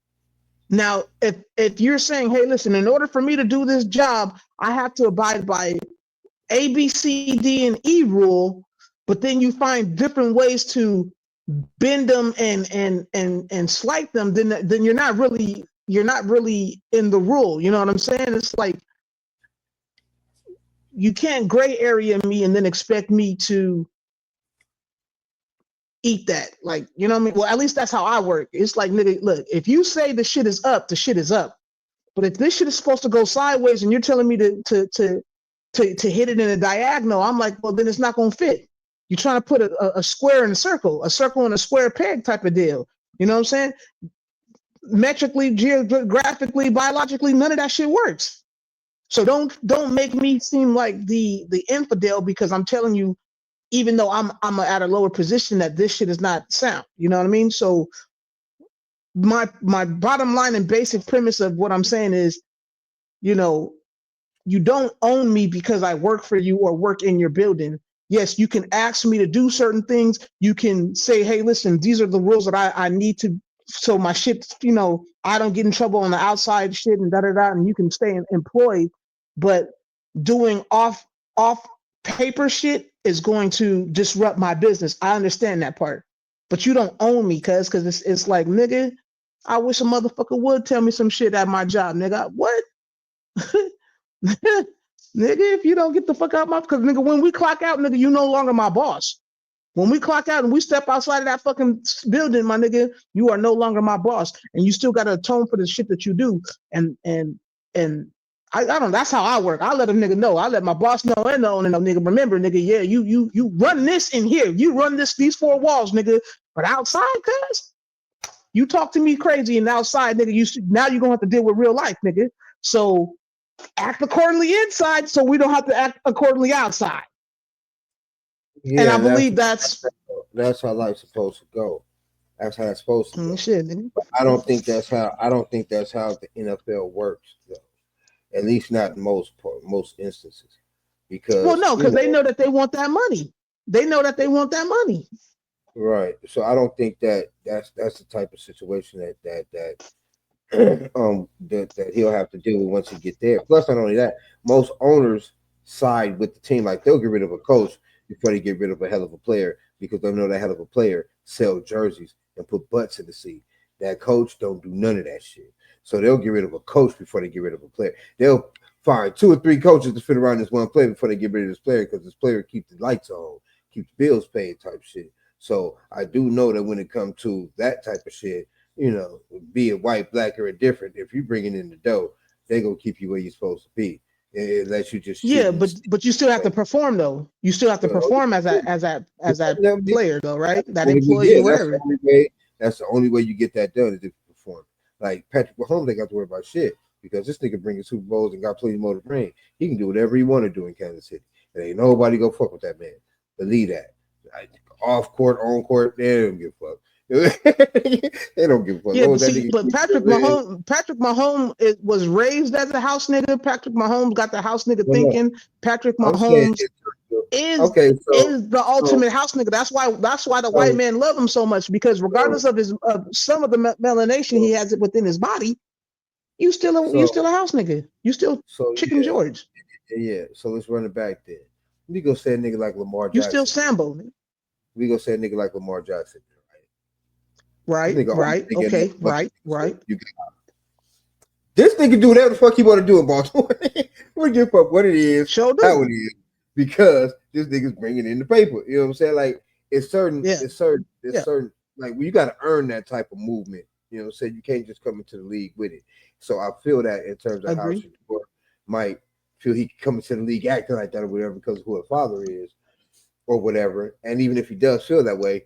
Now, if you're saying, hey, listen, in order for me to do this job, I have to abide by A, B, C, D, and E rule, but then you find different ways to bend them and slight them, then you're not really in the rule. You know what I'm saying? It's like, you can't gray area me and then expect me to eat that. Like, you know what I mean? Well, at least that's how I work. It's like, nigga, look, if you say the shit is up, the shit is up. But if this shit is supposed to go sideways and you're telling me to hit it in a diagonal, I'm like, well, then it's not gonna fit. You're trying to put a square in a circle in a square peg type of deal. You know what I'm saying? Metrically, geographically, biologically, none of that shit works. So don't make me seem like the infidel, because I'm telling you, even though I'm at a lower position, that this shit is not sound. You know what I mean? So my bottom line and basic premise of what I'm saying is, you don't own me because I work for you or work in your building. Yes, you can ask me to do certain things. You can say, hey, listen, these are the rules that I need to so my shit, I don't get in trouble on the outside shit and and you can stay employed, but doing off paper shit is going to disrupt my business. I understand that part, but you don't own me, because it's like, nigga, I wish a motherfucker would tell me some shit at my job, nigga. What? Nigga, if you don't get the fuck out my, because nigga, when we clock out, nigga, you no longer my boss. When we clock out and we step outside of that fucking building, my nigga, you are no longer my boss, and you still got to atone for the shit that you do. And I don't. That's how I work. I let a nigga know. I let my boss know and no nigga. Remember, nigga, yeah, you run this in here. You run these four walls, nigga. But outside, cuz you talk to me crazy, and outside, nigga, now you're gonna have to deal with real life, nigga. So act accordingly inside, so we don't have to act accordingly outside. And I Yeah, believe that's how life's supposed to go. That's how it's supposed to go. shit, nigga. But I don't think that's how the NFL works, though. At least not in most instances, Well, because no, because they know that they want that money. They know that they want that money. right. So I don't think that's the type of situation that that he'll have to deal with once he get there. Plus, not only that, most owners side with the team. Like, they'll get rid of a coach before they get rid of a hell of a player, because they know that hell of a player sell jerseys and put butts in the seat. That coach don't do none of that shit. So they'll get rid of a coach before they get rid of a player. They'll find 2 or 3 coaches to fit around this one player before they get rid of this player, because this player keeps the lights on, keeps bills paid type shit. So I do know that when it comes to that type of shit, be it white, black, or indifferent, if you bring it in the dough, they gonna keep you where you're supposed to be. Unless you just Yeah, shooting. but you still have to perform though. You still have to perform as that player though, right? That employee or That's the whatever. only way. That's the only way you get that done, is if you perform. Like Patrick Mahomes, they got to worry about shit, because this nigga bringing Super Bowls and got plenty more to bring. He can do whatever he want to do in Kansas City. There ain't nobody go fuck with that man. Believe that. Like, off court, on court, they don't give a fuck. They don't give a fuck. Yeah, Oh, but that see, nigga but Patrick Mahomes was raised as a house nigga. Patrick Mahomes got the house nigga no, no. thinking. Patrick I'm saying Mahomes is okay, is the so ultimate house nigga. That's why the white man love him so much, because regardless of some of the melanation he has it within his body, you still a house nigga. You still Chicken yeah. George. Yeah, so let's run it back then. We go say a nigga like Lamar You still Jackson. Sambo. We go say a nigga like Lamar Jackson. Right? Right, This nigga right, okay, right. This nigga do whatever the fuck he want to do in Baltimore. We give a fuck what it is, Sure how do. it is, because this nigga's bringing in the paper. You know what I'm saying? Like, it's certain, Yeah. like, you got to earn that type of movement. You know what I'm saying? You can't just come into the league with it. So I feel that in terms of how Agree. Shadeur might feel he can come into the league acting like that or whatever, because of who her father is or whatever. And even if he does feel that way,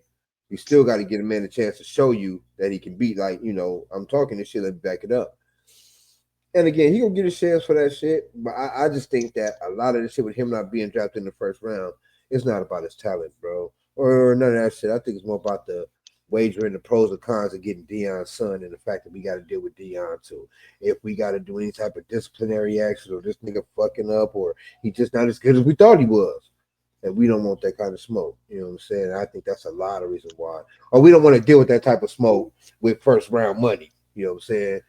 you still got to get a man a chance to show you that he can beat. Like, I'm talking this shit, let me back it up. And again, he gonna get a chance for that shit. But I just think that a lot of the shit with him not being drafted in the first round, it's not about his talent, bro, or none of that shit. I think it's more about the wagering, the pros and cons of getting Deion's son, and the fact that we got to deal with Deion too. If we got to do any type of disciplinary action, or this nigga fucking up, or he just not as good as we thought he was, and we don't want that kind of smoke. You know what I'm saying? I think that's a lot of reasons why. Or we don't want to deal with that type of smoke with first round money. You know what I'm saying?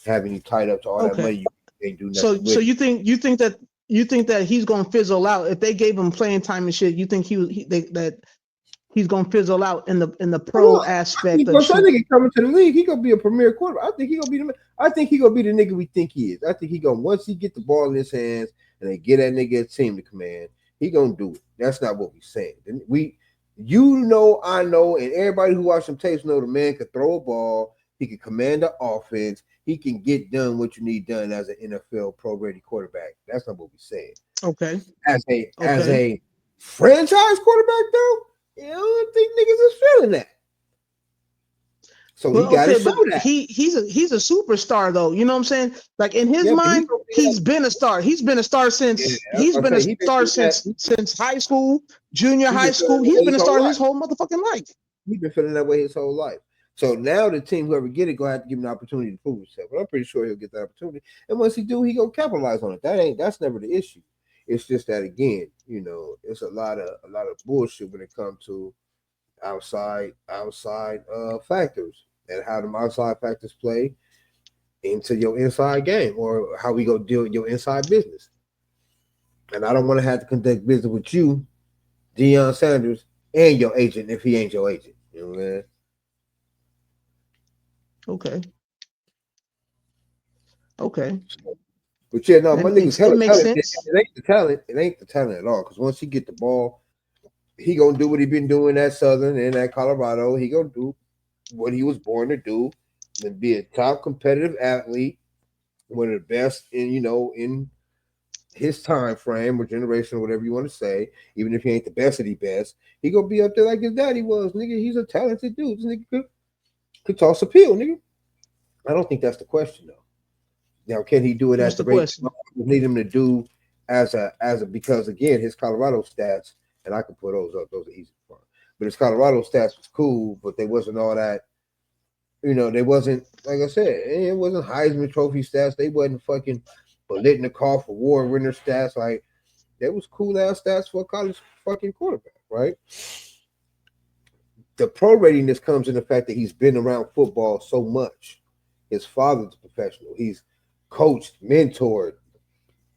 Having you tied up to all that money, you can't do nothing with So it. you think that he's gonna fizzle out if they gave him playing time and shit? You think that he's gonna fizzle out in the pro aspect of Once that shit? nigga coming to the league, he gonna be a premier quarterback. I think he gonna be the nigga we think he is. I think he gonna, once he get the ball in his hands and they get that nigga a team to command, he gonna do it. That's not what we saying. I know, and everybody who watched some tapes know the man could throw a ball. He can command the offense. He can get done what you need done as an NFL pro-ready quarterback. That's not what we're saying. Okay. As a franchise quarterback, though, you don't think niggas is feeling that. So he got to show that. He's a superstar though. You know what I'm saying? Like, in his mind, he's been a star. He's been a star since since high school, junior high school. He's been a star his whole motherfucking life. He's been feeling that way his whole life. So now the team, whoever get it, gonna have to give him an opportunity to prove himself. But I'm pretty sure he'll get that opportunity. And once he do, he gonna capitalize on it. That's never the issue. It's just that, again, it's a lot of bullshit when it comes to outside factors. and how them outside factors play into your inside game or how we go deal with your inside business. And I don't want to have to conduct business with you, Deion Sanders, and your agent if he ain't your agent. You know what I'm saying? Okay. Okay. But yeah, no, my nigga's It hella makes talented. sense. It ain't the talent. It ain't the talent at all. Because once he get the ball, he gonna do what he been doing at Southern and at Colorado. He gonna do what he was born to do, and be a top competitive athlete, one of the best in his time frame or generation or whatever you want to say. Even if he ain't the best of the best, he gonna be up there like his daddy was, nigga. He's a talented dude. This nigga could toss a pill, nigga. I don't think that's the question though. Now, can he do it What's at the the rate question? we need him to do as a because again his Colorado stats, and I can put those up, those are easy for him. But his Colorado stats was cool, but they wasn't all that, they wasn't, like I said, it wasn't Heisman Trophy stats. They wasn't fucking Bolitnikoff award winner stats. Like that was cool ass stats for a college fucking quarterback, right? The pro readiness comes in the fact that he's been around football so much. His father's a professional. He's coached, mentored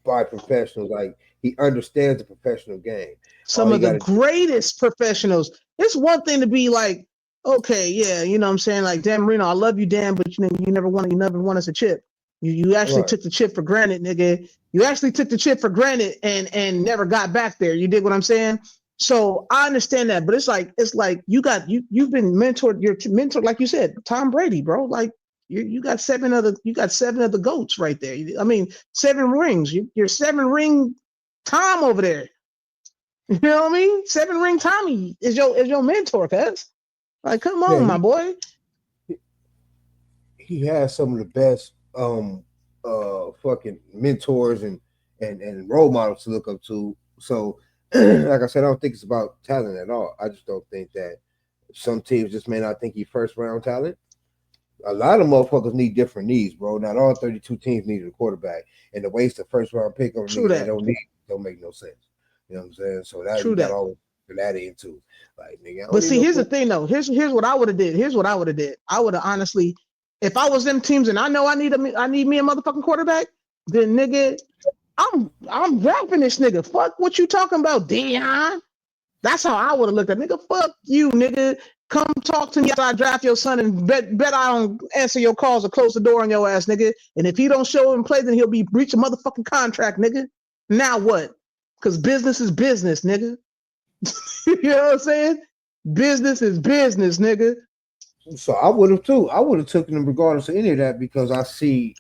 by professionals. Like he understands the professional game. Some of the greatest professionals. It's one thing to be like, okay, yeah, you know what I'm saying? Like, Dan Marino, I love you, Dan, but you never won us a chip. You actually took the chip for granted, nigga. You actually took the chip for granted and never got back there. You dig what I'm saying? So I understand that, but it's like you've been mentored. You're mentored, like you said, Tom Brady, bro. Like you got seven of the goats right there. I mean, 7 rings. You're 7-ring Tom over there. You know what I mean? 7-ring Tommy is your mentor, cuz. Like, come on, my boy. He has some of the best fucking mentors and role models to look up to. So like I said, I don't think it's about talent at all. I just don't think that some teams just may not think he's first round talent. A lot of motherfuckers need different needs, bro. Not all 32 teams needed a quarterback. And to waste a first round pick on a nigga that don't make no sense. You know what I'm saying? So that you got all that into. Like, nigga. But see, here's the thing though. Here's what I would have did. Here's what I would have did. I would have honestly, if I was them teams and I know I need me a motherfucking quarterback, then nigga, I'm drafting this nigga. Fuck what you talking about, Deion. That's how I would have looked at nigga. Fuck you, nigga. Come talk to me after I draft your son and bet I don't answer your calls or close the door on your ass, nigga. And if he don't show up and play, then he'll be breaching motherfucking contract, nigga. Now what? Because business is business, nigga. You know what I'm saying? Business is business, nigga. So I would have too. I would have taken him regardless of any of that because I see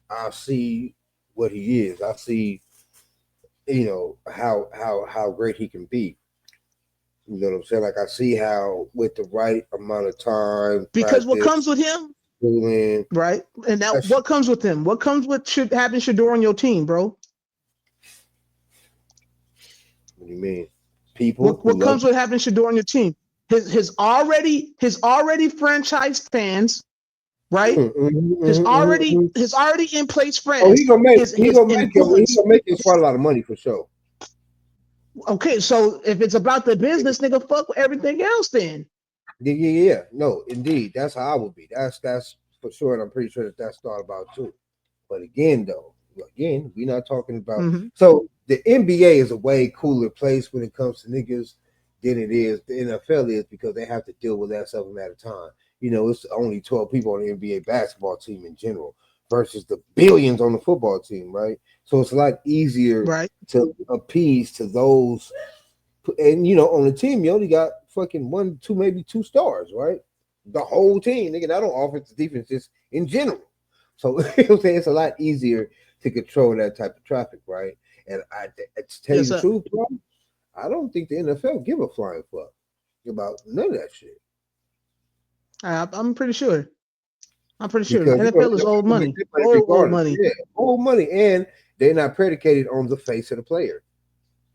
what he is. I see, how great he can be. You know what I'm saying? Like I see how with the right amount of time, because what comes with him, schooling, right? And that what comes with him? What comes with having Shadeur on your team, bro? What do you mean? People. What comes with having Shadeur on your team? His already franchised fans, right? His already in place friends. Oh, he gonna make it quite a lot of money for sure. Okay, so if it's about the business, nigga, fuck everything else then. Yeah. No, indeed. That's how I would be. That's for sure, and I'm pretty sure that's thought about too. But again, we're not talking about so the NBA is a way cooler place when it comes to niggas than it is the NFL is because they have to deal with less of them at a time. It's only 12 people on the NBA basketball team in general versus the billions on the football team, right? So it's a lot easier to appease to those. And on the team, you only got fucking 1, 2, maybe 2 stars, right? The whole team, nigga, not on offense, defense, just in general. So it's a lot easier to control that type of traffic, right? And to tell you the truth, bro, I don't think the NFL give a flying fuck about none of that shit. I'm pretty sure. Because the NFL is old money. Old money. Yeah, old money. And they're not predicated on the face of the player.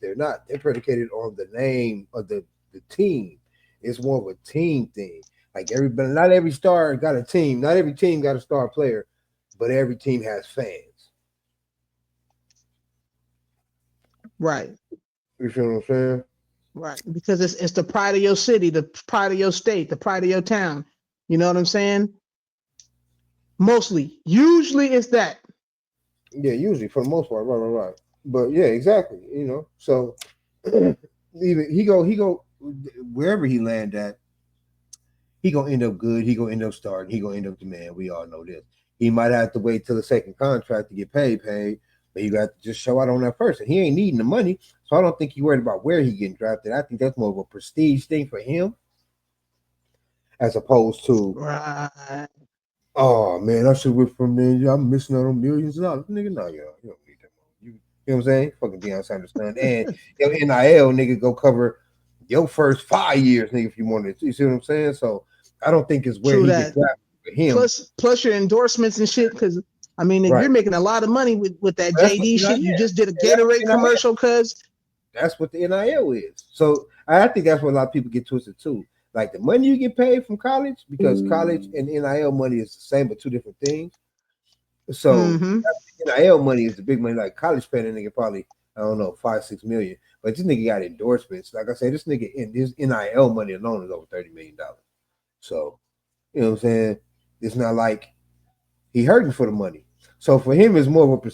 They're not. They're predicated on the name of the team. It's more of a team thing. Like not every star got a team. Not every team got a star player, but every team has fans. Right. You feel what I'm saying? Right. Because it's the pride of your city, the pride of your state, the pride of your town. You know what I'm saying? Mostly. Usually it's that. Yeah, usually for the most part, right. But yeah, exactly. So even he go wherever he land at, he gonna end up good. He gonna end up starting. He gonna end up the man. We all know this. He might have to wait till the second contract to get paid, but you got to just show out on that first. And he ain't needing the money, so I don't think he worried about where he getting drafted. I think that's more of a prestige thing for him as opposed to, Right. oh man, I should went from there. I'm missing out on millions of dollars, nigga. No, you don't need that money. You know what I'm saying? Fucking Deion Sanders son, and your NIL nigga go cover your first 5 years, nigga, if you wanted to. You see what I'm saying? So I don't think it's where True he get that. drafted for him. Plus your endorsements and shit. Because I mean, if you're Right. making a lot of money with that That's what JD NIL. shit. You just did a Yeah, that's Gatorade what NIL. commercial. Cause That's what the NIL is. So I think that's what a lot of people get twisted too. Like the money you get paid from college, because college and NIL money is the same but two different things. So mm-hmm. NIL money is the big money. Like college paying a nigga probably, I don't know, 5-6 million. But this nigga got endorsements. Like I said, this nigga in his NIL money alone is over $30 million. So, you know what I'm saying? It's not like he hurting for the money. So for him, it's more of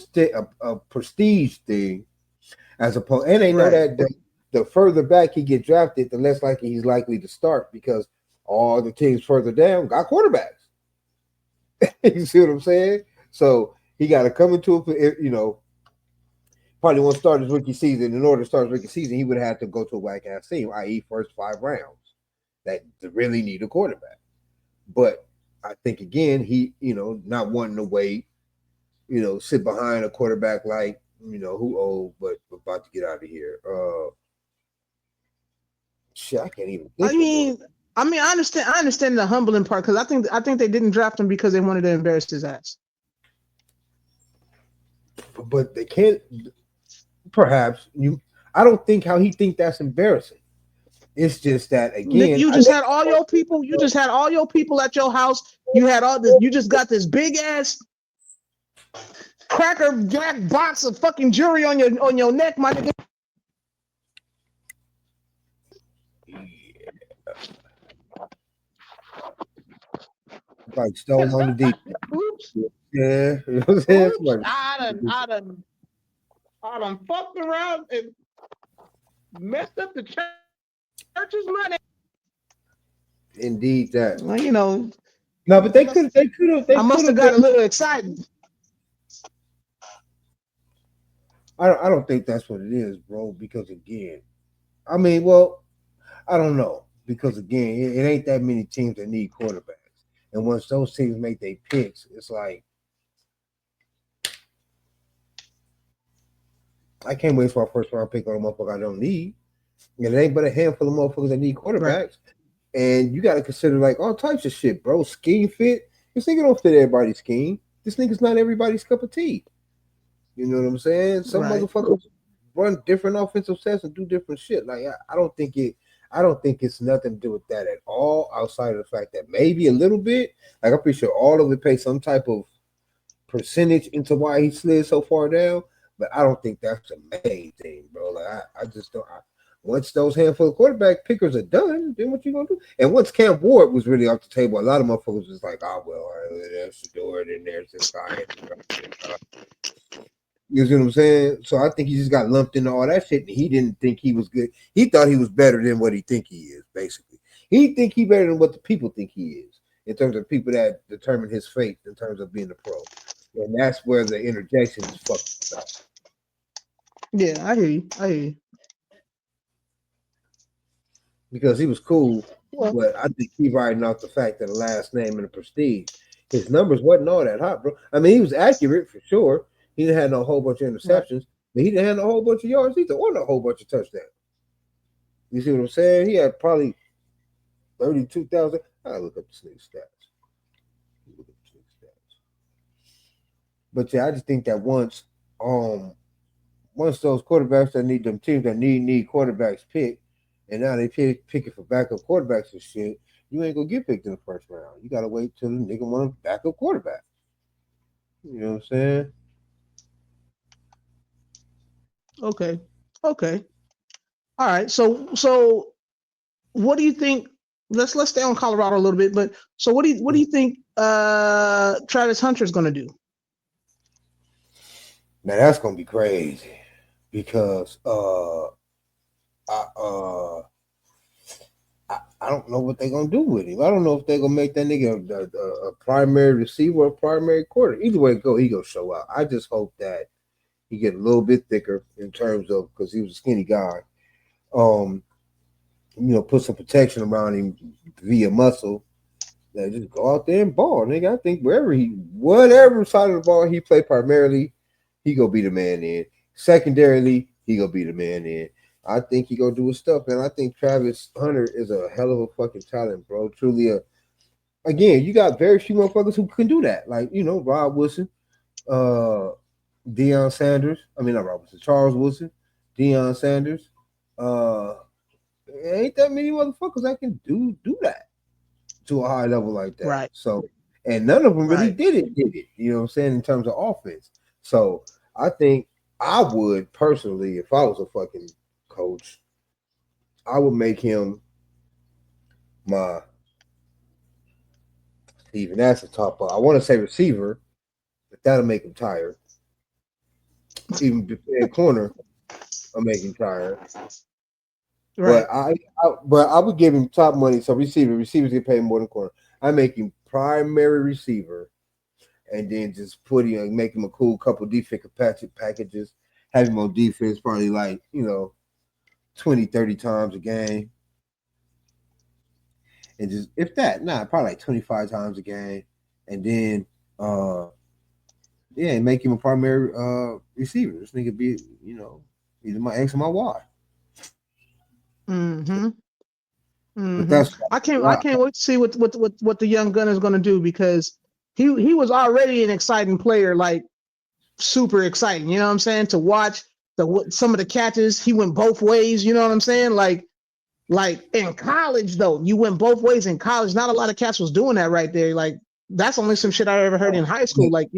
a prestige thing as opposed. And they know Right. that the further back he get drafted, the less likely he's likely to start because all the teams further down got quarterbacks. You see what I'm saying? So he got to come into probably won't start his rookie season. In order to start his rookie season, he would have to go to a whack ass team, i.e., first 5 rounds that really need a quarterback. But I think again, he not wanting to wait, sit behind a quarterback like who old but about to get out of here. Shit, I can't even think I of one. mean, I understand. I understand the humbling part because I think they didn't draft him because they wanted to embarrass his ass. But they can't. Perhaps you. I don't think how he think that's embarrassing. It's just that Nigga, again. you I just think had all your people. You just had all your people at your house. You had all this. You just got this big ass cracker jack box of fucking jewelry on your neck, my nigga. like stone on the deep. Oops. Yeah, you know what I'm saying? Oops. Somebody- I done fucked around and messed up the church's money. Indeed, that. Well, you know, No, but they could. They could have. They I could must have have got done. a little excited. I don't think that's what it is, bro. Because again, I mean, well, I don't know. Because again, it ain't that many teams that need quarterbacks, and once those teams make their picks, it's like I can't wait for our first round pick on a motherfucker I don't need. And it ain't but a handful of motherfuckers that need Right. quarterbacks. And you got to consider like all types of shit, bro. Scheme fit. This nigga don't fit everybody's scheme. This nigga's not everybody's cup of tea. You know what I'm saying? Some Right. motherfuckers run different offensive sets and do different shit. Like I don't think it. I don't think it's nothing to do with that at all. Outside of the fact that maybe a little bit. Like I'm pretty sure all of it pays some type of percentage into why he slid so far down. But I don't think that's the main thing, bro. Like I just don't. Once those handful of quarterback pickers are done, then what you gonna do? And once Cam Ward was really off the table, a lot of motherfuckers was like, "Oh well, there's Shadeur, and there's this guy." You see what I'm saying? So I think he just got lumped into all that shit, and he didn't think he was good. He thought he was better than what he think he is. Basically, he think he better than what the people think he is in terms of people that determine his fate in terms of being a pro, and that's where the interjections fucked up. Yeah, I hear you. I hear you. Because he was cool, Well, but I think he riding off the fact that the last name and the prestige. His numbers wasn't all that hot, bro. I mean, he was accurate for sure. He didn't have no whole bunch of right. interceptions, but he didn't have a whole bunch of yards either, or no whole bunch of touchdowns. You see what I'm saying? He had probably 32,000. I look up the nigga stats. Look up the nigga stats. But yeah, I just think that once those quarterbacks that need them teams that need quarterbacks pick, and now they picking for backup quarterbacks and shit, you ain't gonna get picked in the first round. You gotta wait till the nigga want a backup quarterback. You know what I'm saying? Okay. Okay. All right. So what do you think? let's stay on Colorado a little bit. But so what do you think Travis Hunter is going to do? Now that's gonna be crazy because I don't know what they're gonna do with him. I don't know if they're gonna make that nigga a primary receiver or a primary quarter. Either way it go, he gonna show out. I just hope that he get a little bit thicker in terms of because he was a skinny guy. Put some protection around him via muscle. Now just go out there and ball, nigga. I think whatever side of the ball he play primarily, he gonna be the man in. Secondarily, he gonna be the man in. I think he gonna do his stuff, man. I think Travis Hunter is a hell of a fucking talent, bro. Truly again, you got very few motherfuckers who can do that. Like, Rob Wilson, Deion Sanders. I mean not Rob Wilson, Charles Wilson, Deion Sanders. Ain't that many motherfuckers that can do that to a high level like that. Right. So, and none of them really Right. did it. You know what I'm saying? In terms of offense. So I think I would personally, if I was a fucking coach, I would make him my even that's a top. I want to say receiver, but that'll make him tired. Even in corner, I'll make him tired. Right. But I would give him top money. So receivers get paid more than corner. I make him primary receiver, and then just make him a cool couple defensive packages. Have him on defense probably like 20, 30 times a game, and just if that, probably like 25 times a game, and then make him a primary receiver. This nigga be either my X or my Y. Mm-hmm. But that's I can't wait to see what the young gunner is going to do because he was already an exciting player, like super exciting. You know what I'm saying? To watch some of the catches, he went both ways. You know what I'm saying? Like in college though, you went both ways in college. Not a lot of cats was doing that right there. Like that's only some shit I ever heard in high school. Like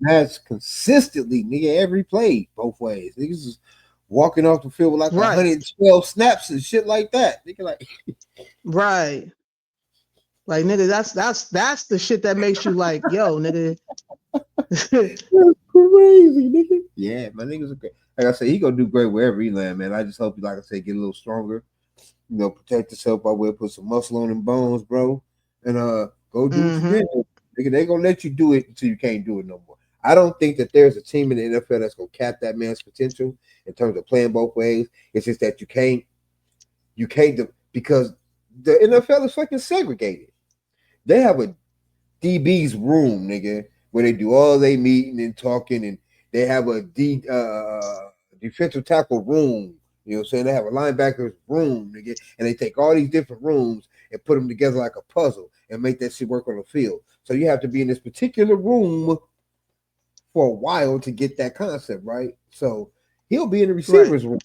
that's consistently nigga every play both ways. Niggas is walking off the field with like 112 snaps and shit like that. Nigga like right. Like nigga, that's the shit that makes you like, yo, nigga. That's crazy, nigga. Yeah, my niggas are great. Like I said, he gonna do great wherever he land, man. I just hope, like I said, get a little stronger. Protect yourself by way of put some muscle on them bones, bro, and go do what you did. Nigga, they gonna let you do it until you can't do it no more. I don't think that there's a team in the NFL that's gonna cap that man's potential in terms of playing both ways. It's just that you can't because the NFL is fucking segregated. They have a DB's room, nigga, where they do all they meeting and talking, and they have a defensive tackle room. You know what I'm saying? They have a linebacker's room, nigga, and they take all these different rooms and put them together like a puzzle and make that shit work on the field. So you have to be in this particular room for a while to get that concept, right? So he'll be in the receivers room,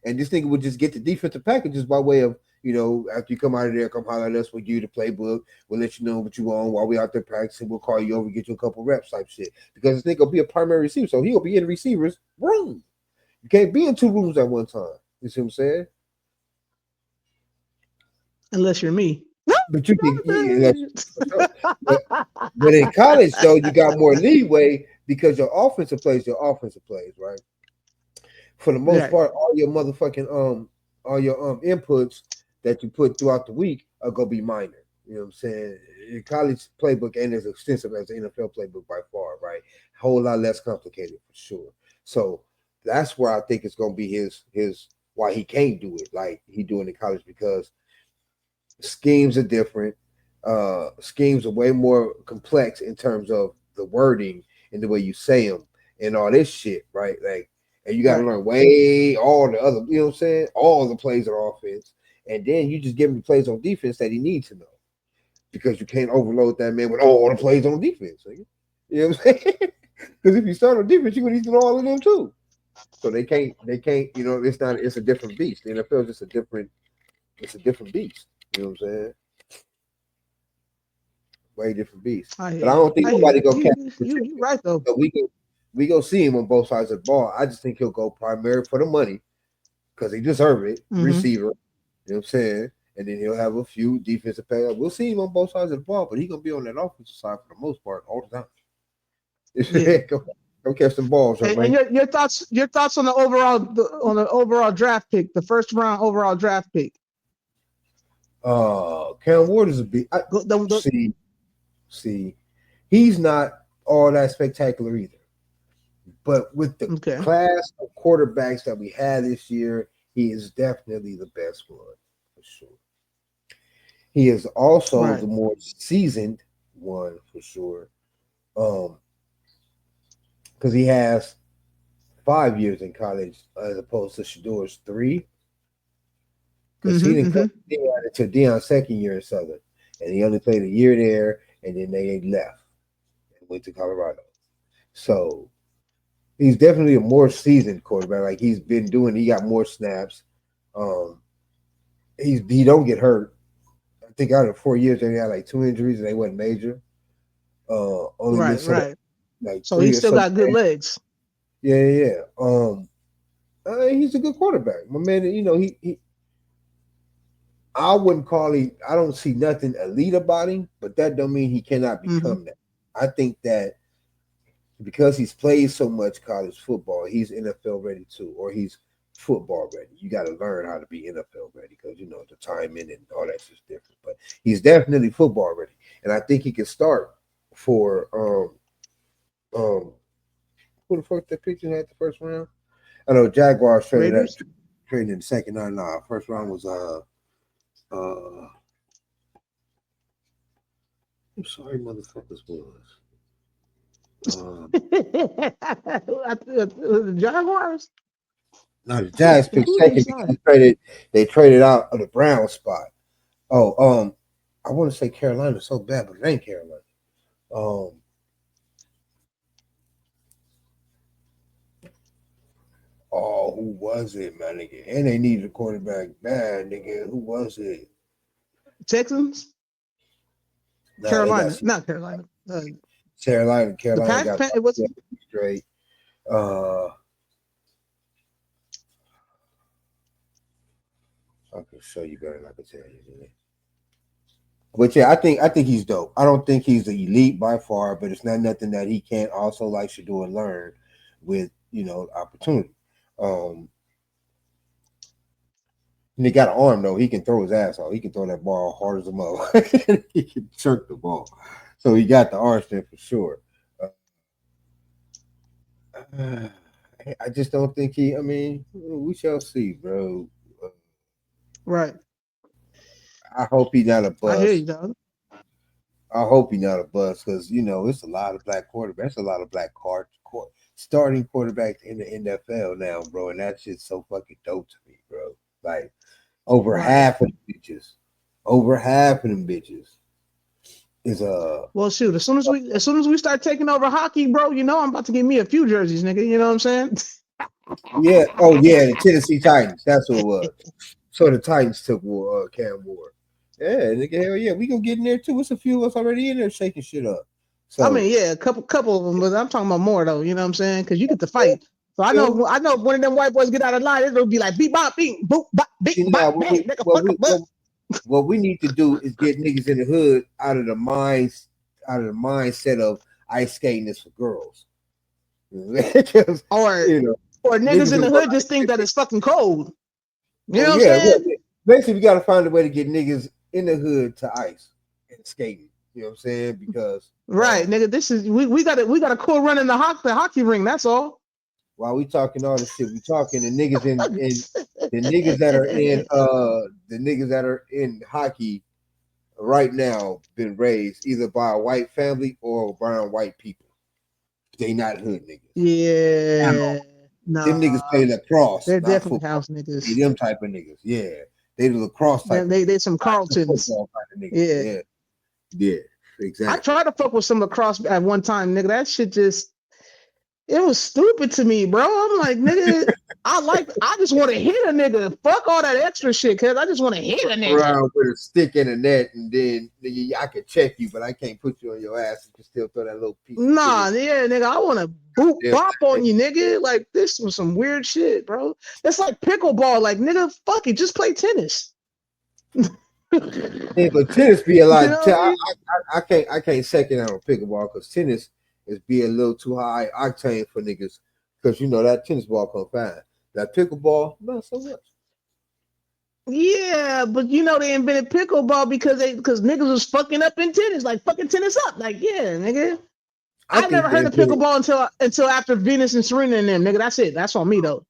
and this nigga would just get the defensive packages by way of, after you come out of there, come holler at us, we'll give you the playbook, we'll let you know what you want while we out there practicing, we'll call you over, get you a couple reps type shit. Because this nigga will be a primary receiver, so he'll be in the receivers room. You can't be in two rooms at one time. You see what I'm saying? Unless you're me. But you can, but in college though, you got more leeway because your offensive plays, right? For the most part, all your motherfucking all your inputs that you put throughout the week are gonna be minor. You know what I'm saying? Your college playbook ain't as extensive as the NFL playbook by far, right? A whole lot less complicated for sure. So that's where I think it's gonna be his why he can't do it like he doing in college, because schemes are different. Schemes are way more complex in terms of the wording and the way you say them and all this shit, right? Like, and you got to learn all the other, you know what I'm saying? All the plays on offense. And then you just give him the plays on defense that he needs to know, because you can't overload that man with all the plays on defense. You know what I'm saying? Because if you start on defense, you're going to need to know all of them too. So they can't, it's a different beast. The NFL is just a different beast. You know what I'm saying? Way different beast. But I don't think nobody go catch him. You're right though. So we go see him on both sides of the ball. I just think he'll go primary for the money because he deserves it. Receiver, you know what I'm saying? and then he'll have a few defensive players. We'll see him on both sides of the ball, but he's gonna be on that offensive side for the most part all the time. Yeah. Go catch some balls, And man. your thoughts on the overall draft pick, the first round overall draft pick. Cam Ward is a big. See, he's not all that spectacular either. But with the class of quarterbacks that we had this year, he is definitely the best one for sure. He is also the more seasoned one for sure. Because he has 5 years in college as opposed to Shadeur's 3. Because he didn't come to Deion's second year in Southern, and he only played a year there, and then they left and went to Colorado. So he's definitely a more seasoned quarterback. Like he got more snaps. He don't get hurt. I think out of 4 years they had like 2 injuries and they wasn't major. Only missed like so he still got good legs. Yeah. He's a good quarterback. My man, he I wouldn't call him. I don't see nothing elite about him, but that don't mean he cannot become that. I think that because he's played so much college football, he's NFL ready too, or he's football ready. You got to learn how to be NFL ready because the timing and all that's just different. But he's definitely football ready, and I think he can start for who the fuck that picture had the first round? I know Jaguars traded in the second. No, first round was I'm sorry, motherfuckers was. The Jaguars? No, the Jags picked second because they traded out of the Brown spot. Oh, I want to say Carolina so bad, but it ain't Carolina. Who was it, man, nigga? And they needed a quarterback bad, nigga. Who was it? Texans? No, Carolina, not Carolina. Carolina got it was straight. I can show you better than I can tell you. Man. But yeah, I think he's dope. I don't think he's the elite by far, but it's not nothing that he can't also like should do and learn with opportunity. And he got an arm though. He can throw his ass off. He can throw that ball hard as a mo. He can jerk the ball. So he got the arm strength for sure. I just don't think he. I mean, we shall see, bro. Right. I hope he's not a bust. I hear you, dog. I hope he's not a bust because it's a lot of black quarterbacks, a lot of black starting quarterbacks in the NFL now, bro, and that shit's so fucking dope to me, bro. Like over half of them bitches is well, shoot. As soon as we start taking over hockey, bro, I'm about to get me a few jerseys, nigga. You know what I'm saying? Yeah. Oh yeah, the Tennessee Titans. That's what it was. So the Titans took Cam Ward. Yeah, nigga, hell yeah, we gonna get in there too. It's a few of us already in there shaking shit up. So I mean, yeah, a couple of them, but I'm talking about more though. You know what I'm saying? Because you get to fight. So I know one of them white boys get out of line, it'll be like beep bop beep boop bop beep bop bang, what we need to do is get niggas in the hood out of the mindset of ice skating is for girls. Or niggas in the hood just think that it's fucking cold. You know what I'm saying? Well, basically, we got to find a way to get niggas in the hood to ice and skating. You know what I'm saying? Because nigga, this is we got a cool run in the hockey ring. That's all. While we talking all this shit, we talking the niggas in the niggas that are in hockey right now been raised either by a white family or brown white people. They not hood niggas. Yeah. No. Them niggas play lacrosse. They're definitely house niggas. They them type of niggas. Yeah. They the lacrosse type. They some Carltons. Yeah. Exactly. I tried to fuck with some lacrosse at one time, nigga. That shit it was stupid to me, bro. I'm like, nigga, I just want to hit a nigga. Fuck all that extra shit, cause I just want to hit a nigga. Around with a stick in the net, and then nigga, I can check you, but I can't put you on your ass. You can still throw that little piece. Nah, yeah, nigga, I want to bop on you, nigga. Like this was some weird shit, bro. It's like pickleball. Like, nigga, fuck it, just play tennis. Yeah, but tennis be a lot. You know what I mean? I can't second out on pickleball because tennis is be a little too high octane for niggas. Because you know that tennis ball come fine. That pickleball, not so much. Yeah, but you know they invented pickleball because niggas was fucking up in tennis, like fucking tennis up. Like, yeah, nigga. I I never think they heard of invented, pickleball until after Venus and Serena and them, nigga. That's it. That's on me though.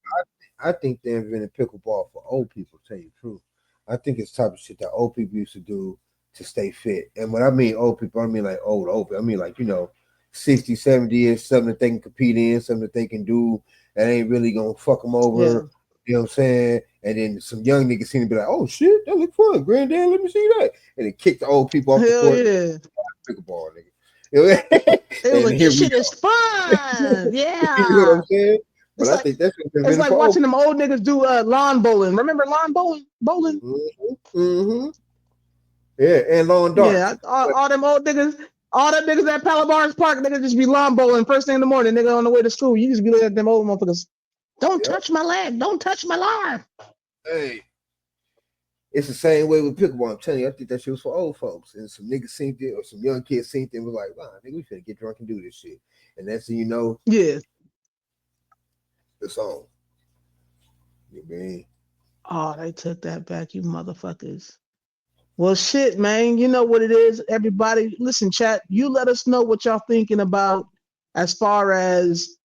I think they invented pickleball for old people. To tell you the truth, I think it's the type of shit that old people used to do to stay fit. And when I mean old people, I mean like old people. I mean like 60, 70 years, something that they can compete in, something that they can do that ain't really gonna fuck them Yeah. over. You know what I'm saying? And then some young niggas seem to be like, "Oh shit, that look fun, granddad. Let me see that." And they kick the old people off the Hell court. yeah. Pickleball, nigga. You know? They was And like, here this we shit go. is fun. You know what Yeah. I'm saying? But It's I like think that's what's been it's invented like for old watching them old niggas do lawn bowling. Remember lawn bowling? Bowling? people. Mm-hmm. Yeah, and lawn darts. Yeah, all them old niggas, all them niggas at Palabar's Park, niggas just be lawn bowling first thing in the morning, nigga on the way to school. You just be looking at them old motherfuckers. Don't Yep. touch my leg. Don't touch my lawn. Hey, it's the same way with pickleball. I'm telling you, I think that shit was for old folks. And some niggas seen it, or some young kids seen it, and was like, "Wow, nigga, we finna get drunk and do this shit." And that's when you know Yeah. the song. You mean? Oh, they took that back, you motherfuckers. Well, shit, man. You know what it is, everybody. Listen, chat. You let us know what y'all thinking about as far as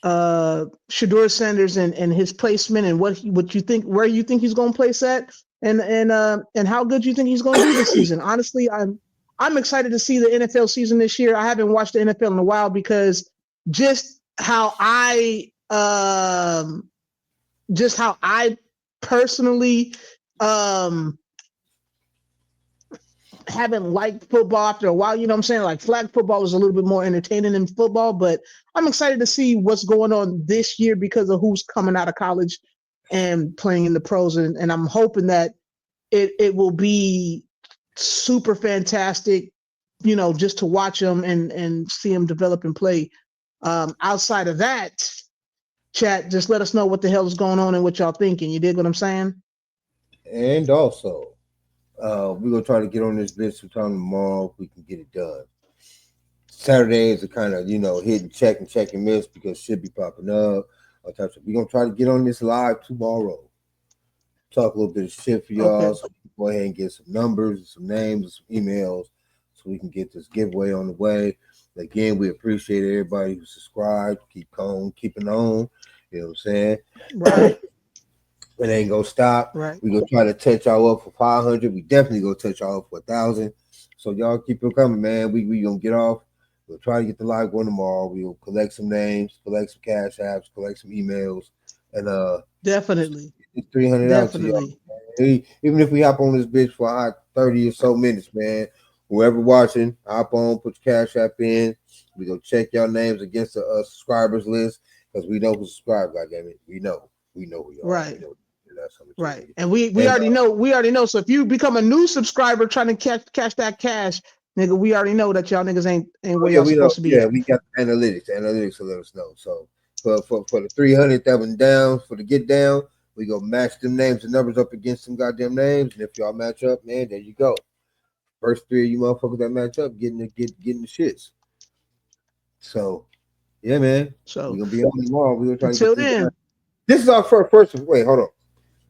Shadeur Sanders and his placement and what you think, where you think he's going to place at, and how good you think he's going to do this season. Honestly, I'm excited to see the NFL season this year. I haven't watched the NFL in a while because just how I personally um haven't liked football after a while. You know what I'm saying? Like flag football is a little bit more entertaining than football, but I'm excited to see what's going on this year because of who's coming out of college and playing in the pros. And I'm hoping that it will be super fantastic, just to watch them and see them develop and play. Outside of that, chat, just let us know what the hell is going on and what y'all thinking. You dig what I'm saying? And also, we're gonna try to get on this bitch sometime tomorrow. If we can get it done. Saturdays are kind of hit and check and miss because shit be popping up. We're gonna try to get on this live tomorrow. Talk a little bit of shit for Okay. y'all, so we can go ahead and get some numbers, some names, some emails, so we can get this giveaway on the way. Again, we appreciate everybody who subscribed, keeping on. You know what I'm saying? Right. It ain't gonna stop. Right. We gonna try to touch y'all up for 500. We definitely gonna touch y'all up for 1,000. So y'all keep it coming, man. We gonna get off. We'll try to get the live going tomorrow. We'll collect some names, collect some cash apps, collect some emails, and Definitely. it's 300 out to y'all. Definitely. Even if we hop on this bitch for 30 or so minutes, man. Whoever watching, hop on, put your cash app in. We gonna check y'all names against the subscribers list because we know who subscribed. Goddamn it, we know who y'all are. Right. We know that's how much Right. And we already know. We already know. So if you become a new subscriber trying to catch that cash, nigga, we already know that y'all niggas ain't where y'all we know. supposed to be Yeah, at. we got the analytics. The analytics will let us know. So for the 300 that went down, for the get down, we go match them names and numbers up against some goddamn names. And if y'all match up, man, there you go. First three of you motherfuckers that match up, getting the shits. So yeah, man. So We're gonna be on tomorrow. We're gonna try to get until this done. then, This is our first wait, hold on.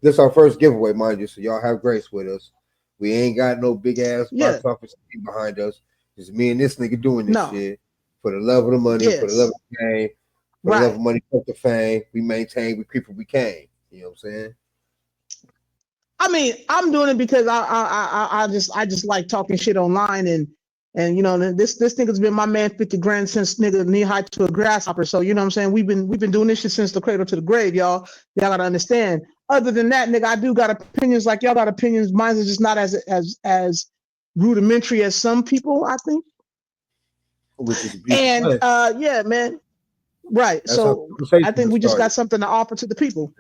This is our first giveaway, mind you. So y'all have grace with us. We ain't got no big ass yeah, box office team behind us. It's me and this nigga doing this no, shit for the love of the money, for the love yes, of the game, for the love right. of money, for the fame. We maintain, we creep what we can. You know what I'm saying? I mean, I'm doing it because I just like talking shit online and this nigga's been my man 50 grand since nigga knee high to a grasshopper. So you know what I'm saying? We've been doing this shit since the cradle to the grave, y'all. Y'all gotta understand. Other than that, nigga, I do got opinions like y'all got opinions. Mine is just not as rudimentary as some people, I think. Which is a beautiful And thing. yeah, man. Right. That's how So I conversation think was we just started. got something to offer to the people.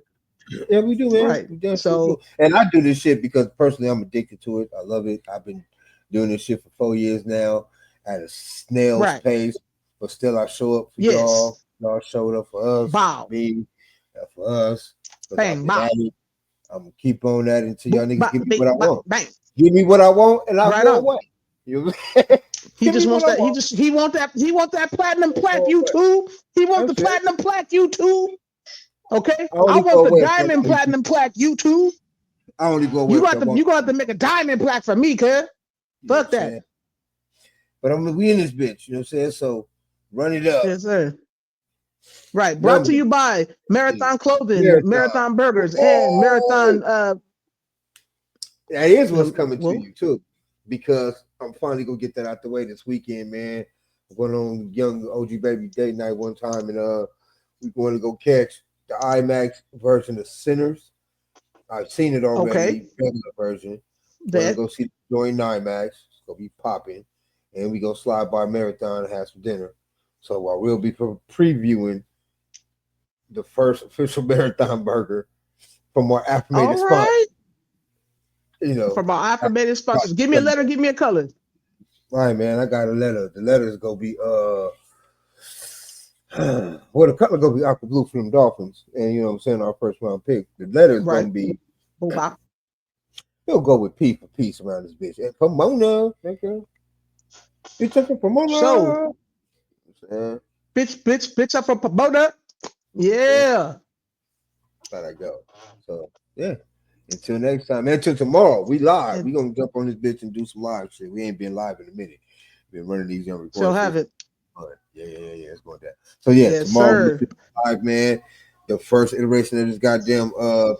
Yeah, we do, man. Right. We definitely do. So And I do this shit because personally I'm addicted to it. I love it. I've been doing this shit for 4 years now at a snail's right. pace, but still I show up for y'all. Yes. Y'all showed up for us, for Bow. me, for us, because I've Bang. been Bow. at it. I'm gonna keep on that until y'all Boop, niggas bop, give me bing, what I bop, want. bang. Give me what I want, and I'll Right go on. away. You know what I'm saying? He Give just me wants what I that. want. He want that platinum plaque Go away. YouTube. He want the That's it. platinum plaque YouTube. Okay. I I only want go the away if I diamond want to. platinum plaque YouTube. I only go away if I want. You gonna have to make a diamond plaque for me, cuz. You know what Fuck I'm that. saying? But we in this bitch. You know what I'm saying? So run it up. Yes, sir. Right. Brought Remember, to you by Marathon Clothing, Marathon. Marathon Burgers, and Oh, Marathon that is what's coming well, to you too, because I'm finally gonna get that out the way this weekend, man. I'm going on young OG baby date night one time, and we're going to go catch the IMAX version of Sinners. I've seen it already, okay. regular version. We're gonna Bet. go see join IMAX. It's gonna be popping, and we go slide by Marathon and have some dinner. So we'll be previewing the first official Marathon burger from our affirmated All sponsor. right. You know, From our affirmated sponsors. Give me a letter, give me a color. All right, man. I got a letter. The letter is gonna be well, the color gonna be aqua blue from the Dolphins, and you know what I'm saying, our first round pick. The letter is gonna be he'll go with P for peace around this bitch. And Pomona, thank you. You took it Pomona. So bitch up from Pomona. Yeah. How'd I go? So yeah. Until next time, man. Until tomorrow, we live. We gonna jump on this bitch and do some live shit. We ain't been live in a minute. Been running these young reports. So have it. Yeah. It's going down. So yeah, yes, tomorrow sir. live, man. The first iteration of this goddamn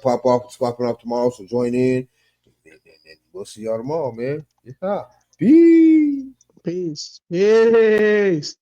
pop off is popping off tomorrow. So join in, and we'll see y'all tomorrow, man. Yeah. Peace. Peace.